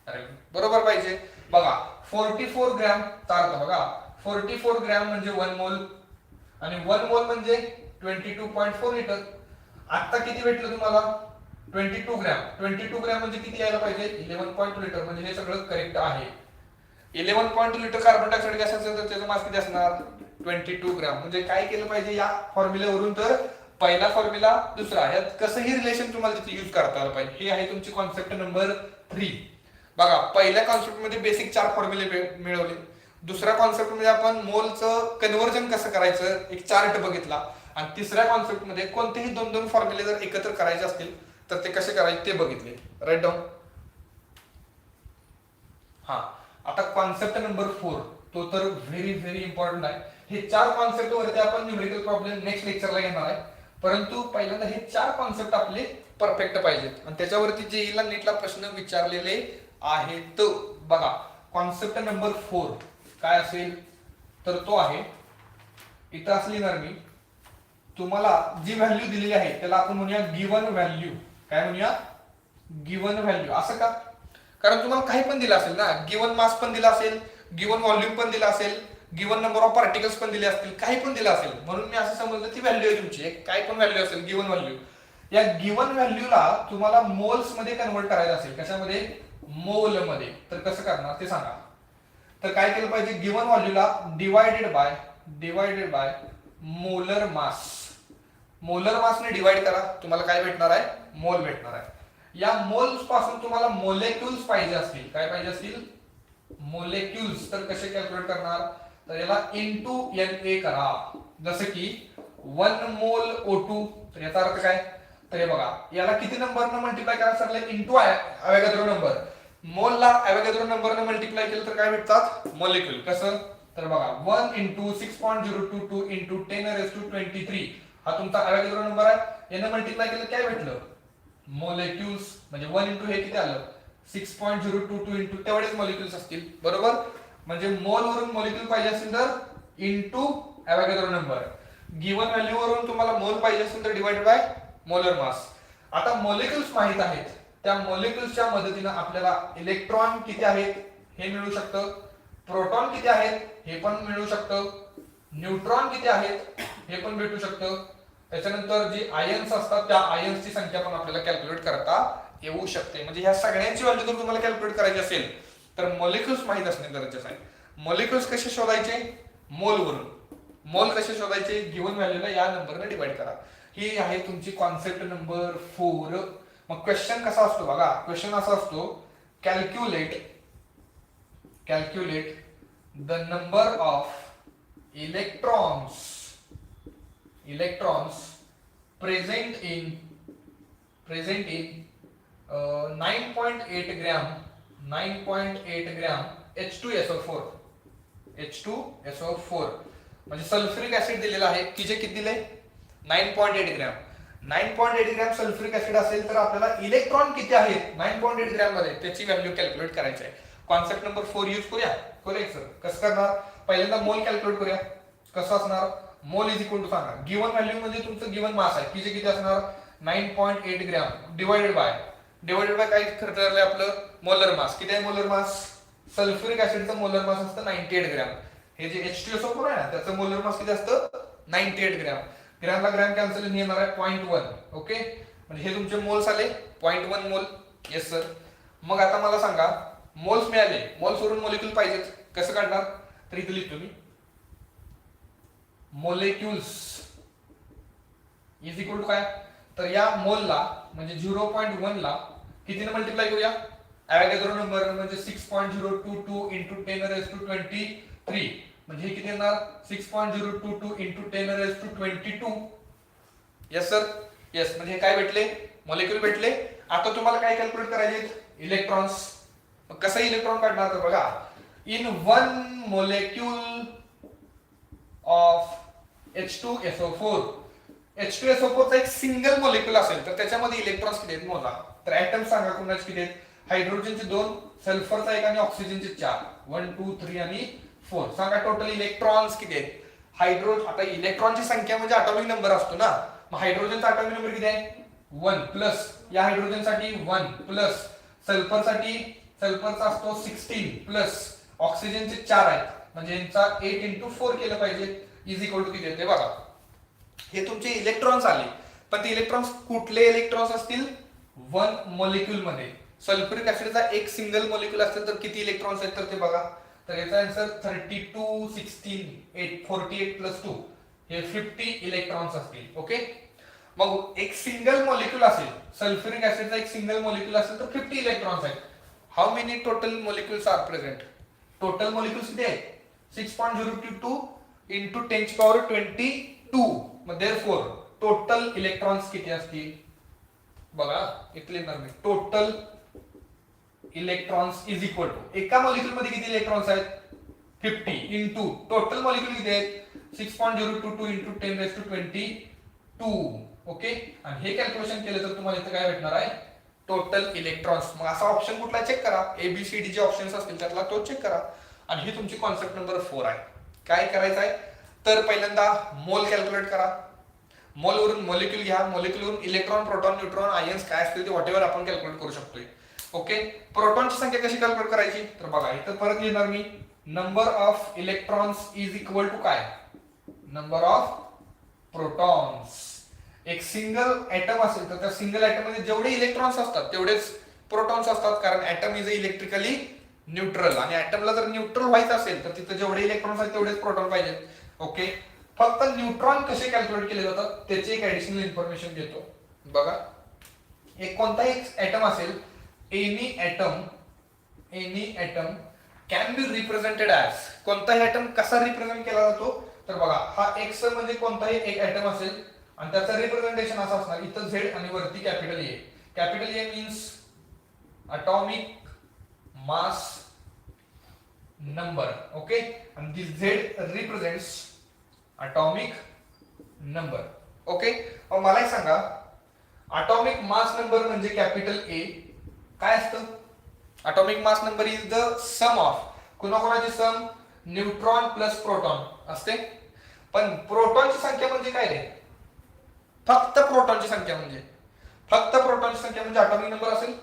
अरे बरोबर पाहिजे बघा. 44 ग्रॅम अर्थ बघा, 44 ग्रॅम म्हणजे 1 मोल आणि 1 मोल म्हणजे 22.4 लिटर. आता किती भेटलं तुम्हाला, 22 ग्रॅम. 22 ग्रॅम म्हणजे किती यायला पाहिजे? 11.2 लिटर. म्हणजे हे सगळं करेक्ट आहे. 11.2 लिटर कार्बन डायऑक्साईड गॅस असेल तर त्याचं मास किती असणार? 22 ग्रॅम. म्हणजे काय केलं पाहिजे या फॉर्म्युल्यावरून? तर पहिला फॉर्म्युला दुसरा, यात कसंही रिलेशन तुम्हाला तिथे युज करता आलं पाहिजे. ही आहे तुमची कॉन्सेप्ट नंबर 3. बघा, पहिल्या कॉन्सेप्ट मध्ये बेसिक 4 फॉर्म्युले मिळवले. दुसऱ्या कॉन्सेप्ट मध्ये आपण मोलचं कन्व्हर्जन कसं करायचं एक चार्ट बघितला. आणि तिसऱ्या कॉन्सेप्ट मध्ये कोणतेही 2-2 फॉर्म्युले जर एकत्र करायचे असतील तर ते कसे करायचे ते बघितले. Write down. हा, आता कॉन्सेप्ट नंबर 4, तो तर व्हेरी इम्पॉर्टंट आहे. हे 4 कॉन्सेप्ट वरती आपण न्यूमेरिकल प्रॉब्लेम नेक्स्ट लेक्चरला घेणार आहे. परंतु पहिल्यांदा हे 4 कॉन्सेप्ट आपले परफेक्ट पाहिजेत आणि त्याच्यावरती जेईला नीटला प्रश्न विचारलेले आहेत. बघा, कॉन्सेप्ट नंबर 4 काय असेल तर तो आहे, इथं असली ना मी तुम्हाला जी व्हॅल्यू दिलेली आहे त्याला आपण म्हणूया गिवन व्हॅल्यू. काय म्हणूया? Given value. असं का? कारण तुम्हाला काही पण दिलं असेल ना, गिवन मास पण दिला असेल, गिवन व्हॉल्यूम पण दिला असेल, गिवन नंबर ऑफ पार्टिकल्स पण दिले असतील, काही पण दिलं असेल. म्हणून मी असं समजलं ती व्हॅल्यू आहे तुमची, काय पण व्हॅल्यू असेल गिवन व्हॅल्यू. या गिवन व्हॅल्यूला तुम्हाला मोल्स मध्ये कन्वर्ट करायचं असेल. कशामध्ये? मोल मध्ये. तर कसं करणार ते सांगा. तर काय केलं पाहिजे? गिवन व्हॅल्यूला divided by molar mass. Molar मासने डिवाइड करा, तुम्हाला काय भेटणार आहे? मोल भेटणार आहे. या मोल्स पासून तुम्हाला मोलेक्युल्स पाहिजे असतील. काय पाहिजे असतील? मोलेक्युल्स. तर कसे कॅल्क्युलेट करणार? तर याला इनटू Na करा. जसं की 1 मोल O2. तर याचा अर्थ काय? तर हे बघा, याला किती नंबरनं मल्टिप्लाय करायला सांगितलं? Into Avogadro number. मोलला अवोगाद्रो नंबरनं मल्टिप्लाय केलं तर काय भेटतात? मोलेक्युल. कसं? तर बघा, 1 इंटू 6.022 इंटू 10⁻23 हा तुमचा अवोगाद्रो नंबर आहे. यानं मल्टिप्लाय केलं काय भेटलं? मोलेक्युल्स. म्हणजे 1 इंटू हे किती आलं? 6.022 इंटू तेवढेच मोलेक्युल्स असतील. बरोबर? म्हणजे मोल वरून मोलेक्युल पाहिजे असेल तर into Avogadro number. Given value वरून तुम्हाला मोल पाहिजे असेल तर डिवाइड बाय मोलर मास. आता मोलेक्युल्स माहित आहेत, त्या मोलेक्युल्सच्या मदतीने आपल्याला इलेक्ट्रॉन किती आहेत हे मिळू शकतं, प्रोटॉन किती आहेत हे पण मिळू शकतं, न्यूट्रॉन किती आहेत हे पण भेटू शकतं. त्याच्यानंतर जी आयन्स असतात त्या आयन्सची संख्या पण आपल्याला कॅल्क्युलेट करता येऊ शकते. म्हणजे ह्या सगळ्यांची व्हॅल्यू जर तुम्हाला कॅल्क्युलेट करायची असेल तर मोलेक्युल्स माहित असणे गरजेचं आहे. मोलेक्युल्स कसे शोधायचे? मोलवरून. मोल कसे शोधायचे? गिवन व्हॅल्यूला या नंबरने डिवाइड करा. ही आहे तुमची कॉन्सेप्ट नंबर 4. मग क्वेश्चन कसा असतो बघा, क्वेश्चन असा असतो, calculate the number of electrons present in 9.8 gram H2SO4. म्हणजे सल्फ्युरिक ऍसिड दिलेला आहे की जे किती दिले? 9.8 ग्रॅम. 9.8 ग्रॅम सल्फ्युरिक ऍसिड असेल तर आपल्याला इलेक्ट्रॉन किती आहेत 9.8 ग्रॅम मध्ये त्याची व्हॅल्यू कॅल्क्युलेट करायची आहे. कॉन्सेप्ट नंबर 4 यूज करूया. सर कसं करणार? पहिल्यांदा मोल कॅल्क्युलेट करूया. कसं असणार? मोल इज इक्वल टू सांगा, गिवन व्हॅल्यू म्हणजे तुमचं गिवन मास आहे की जे किती असणार? 9.8 ग्रॅम डिवाइडेड बाय काय ठरलंय आपलं? Molar mass. किती आहे मोलर मास? सल्फ्युरिक ऍसिडचं मोलर मास असतं 98 ग्रॅम. हे जे H2SO4 आहे ना त्याचं मोलर मास किती असतं? 98 ग्रॅम. ग्रॅमला ग्रॅम कॅन्सल येणार आहे 0.1. ओके, म्हणजे हे तुमचे मोल्स आले 0.1 मोल. Yes sir. मग आता मला सांगा, मोल्स मिळाले, मोल्स वरून मोलेक्युल पाहिजेत, कसं काढणार? तर इथे लिहितो मी, मोलेक्युल्स इज इक्वल टू काय? तर या मोलला म्हणजे 0.1 ला कितीने मल्टिप्लाय करूया? अवोगाद्रो नंबर म्हणजे 6.022 इंटू 10⁻23. म्हणजे हे किती येणार? 6.022 इंटू 10⁻22. Yes sir. येस, म्हणजे काय भेटले? मोलेक्युल भेटले. आता तुम्हाला काय कॅल्क्युलेट करायचे? इलेक्ट्रॉन्स. कसं इलेक्ट्रॉन काढणार? तर बघा, इन 1 मोलेक्युल ऑफ H2SO4 चा एक सिंगल मोलेक्युल असेल तर त्याच्यामध्ये इलेक्ट्रॉन्स किती आहेत मोजा. तर ऍटम सांगा कोणाचे किती आहेत? हायड्रोजनचे 2, सल्फरचा 1 आणि ऑक्सिजनचे 4. 1 2 3 आणि 4. सांगा टोटल इलेक्ट्रॉन्स किती आहेत? आता इलेक्ट्रॉनची संख्या म्हणजे ॲटॉमिक नंबर असतो ना. मग हायड्रोजनचा ॲटॉमिक नंबर किती आहे? 1 प्लस या हायड्रोजनसाठी 1 प्लस सल्फरचा असतो 16 प्लस ऑक्सिजनचे 4 आहेत म्हणजे यांचा 8 इंटू 4 केलं पाहिजे. इज इक्वल टू किती येते बघा. हे तुमचे इलेक्ट्रॉन्स आले, पण ते इलेक्ट्रॉन्स कुठले इलेक्ट्रॉन्स असतील? 1 मॉलिक्यूल मध्ये सल्फ्युरिक ऍसिडचा एक सिंगल मॉलिक्यूल असेल तर किती इलेक्ट्रॉन्स आहेत तर ते बघा. तर याचा आन्सर 32 16 8 48 प्लस 2 हे 50 इलेक्ट्रॉन्स असतील. ओके, मग एक सिंगल मॉलिक्यूल असेल, सल्फ्युरिक ऍसिडचा एक सिंगल मॉलिक्यूल असेल तर 50 इलेक्ट्रॉन्स आहेत. How many total molecules are present? Total molecules किती आहेत? 6.022 इंटू 10⁻22. मग देअरफॉर टोटल इलेक्ट्रॉन्स किती असतील? बघा इथले मी total electrons is equal to एका मॉलिक्यूल मध्ये किती इलेक्ट्रॉन्स आहेत? 50 इंटू टोटल मॉलिक्यूल किती आहेत? 6.022 इंटू 10⁻22. ओके, आणि हे कॅल्क्युलेशन केलं तर तुम्हाला इथं काय भेटणार आहे? Total electrons. मग असा ऑप्शन कुठला चेक करा, एबीसीडी जे ऑप्शन्स असतील त्यातला तो चेक करा. आणि ही तुमची कॉन्सेप्ट नंबर 4 आहे. काय करायचं आहे तर पहिल्यांदा मोल कॅल्क्युलेट करा. मोलवरून मॉलिक्यूल घ्या, मॉलिक्यूलवरून इलेक्ट्रॉन, प्रोटॉन, न्यूट्रॉन, आयन्स काय असतील ते व्हॉटएव्हर आपण कॅल्क्युलेट करू शकतोय. ओके, प्रोटॉनची संख्या कशी कॅल्क्युलेट करायची तर बघा इथं परत लिहिणार मी number of electrons is equal to काय? Number of protons. एक सिंगल ऍटम असेल तर त्या सिंगल ऍटम मध्ये जेवढे इलेक्ट्रॉन्स असतात तेवढेच प्रोटॉन्स असतात, कारण ऍटम इज इलेक्ट्रिकली न्यूट्रल, आणि ऍटमला जर न्यूट्रल व्हायचं असेल तर तिथे जेवढे इलेक्ट्रॉन्स आहेत तेवढेच प्रोटॉन पाहिजेत. ओके, फक्त न्यूट्रॉन कसे कॅल्क्युलेट केले जातात त्याची एक ऍडिशनल इन्फॉर्मेशन देतो. बघा, एक कोणताही एक ऍटम असेल, any atom can be represented as, कोणताही ऍटम कसा रिप्रेझेंट केला जातो तर बघा हा एक्स म्हणजे कोणताही एक ऍटम असेल आणि त्याचं रिप्रेझेंटेशन असं असणार इथं झेड आणि वरती capital A. Capital A means atomic mass number. Okay, and this Z represents atomic number. Okay, मला एक सांगा atomic mass number म्हणजे कॅपिटल ए काय असतं? atomic mass number is the sum of कोणाकोणाची सम? न्यूट्रॉन प्लस प्रोटॉन असते. पण प्रोटॉनची संख्या म्हणजे काय रे? फक्त प्रोटॉनची संख्या म्हणजे atomic नंबर असेल.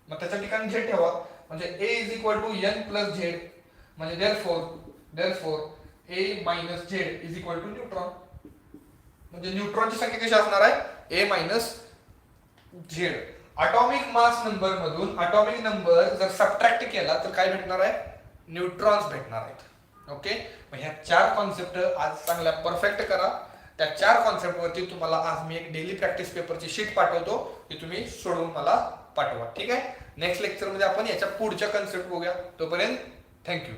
मग त्याच्या ठिकाणी झेड ठेवा, म्हणजे A is equal to N plus Z, म्हणजे therefore A minus Z is equal to neutron. म्हणजे न्यूट्रॉनची संख्या कशी असणार आहे? A minus Z. Atomic mass number मधून अटॉमिक नंबर जर सबट्रॅक्ट केला तर काय भेटणार आहे? न्यूट्रॉन्स भेटणार आहेत. ओके, मग ह्या 4 कॉन्सेप्ट आज चांगल्या परफेक्ट करा. त्या 4 कॉन्सेप्ट वरती तुम्हाला आज मी एक डेली प्रॅक्टिस पेपरची शीट पाठवतो, ती तुम्ही सोडवून मला पाठवा. ठीक आहे, नेक्स्ट लेक्चर मध्ये आपण याच्या पुढच्या कॉन्सेप्ट बघूया. तोपर्यंत थँक्यू.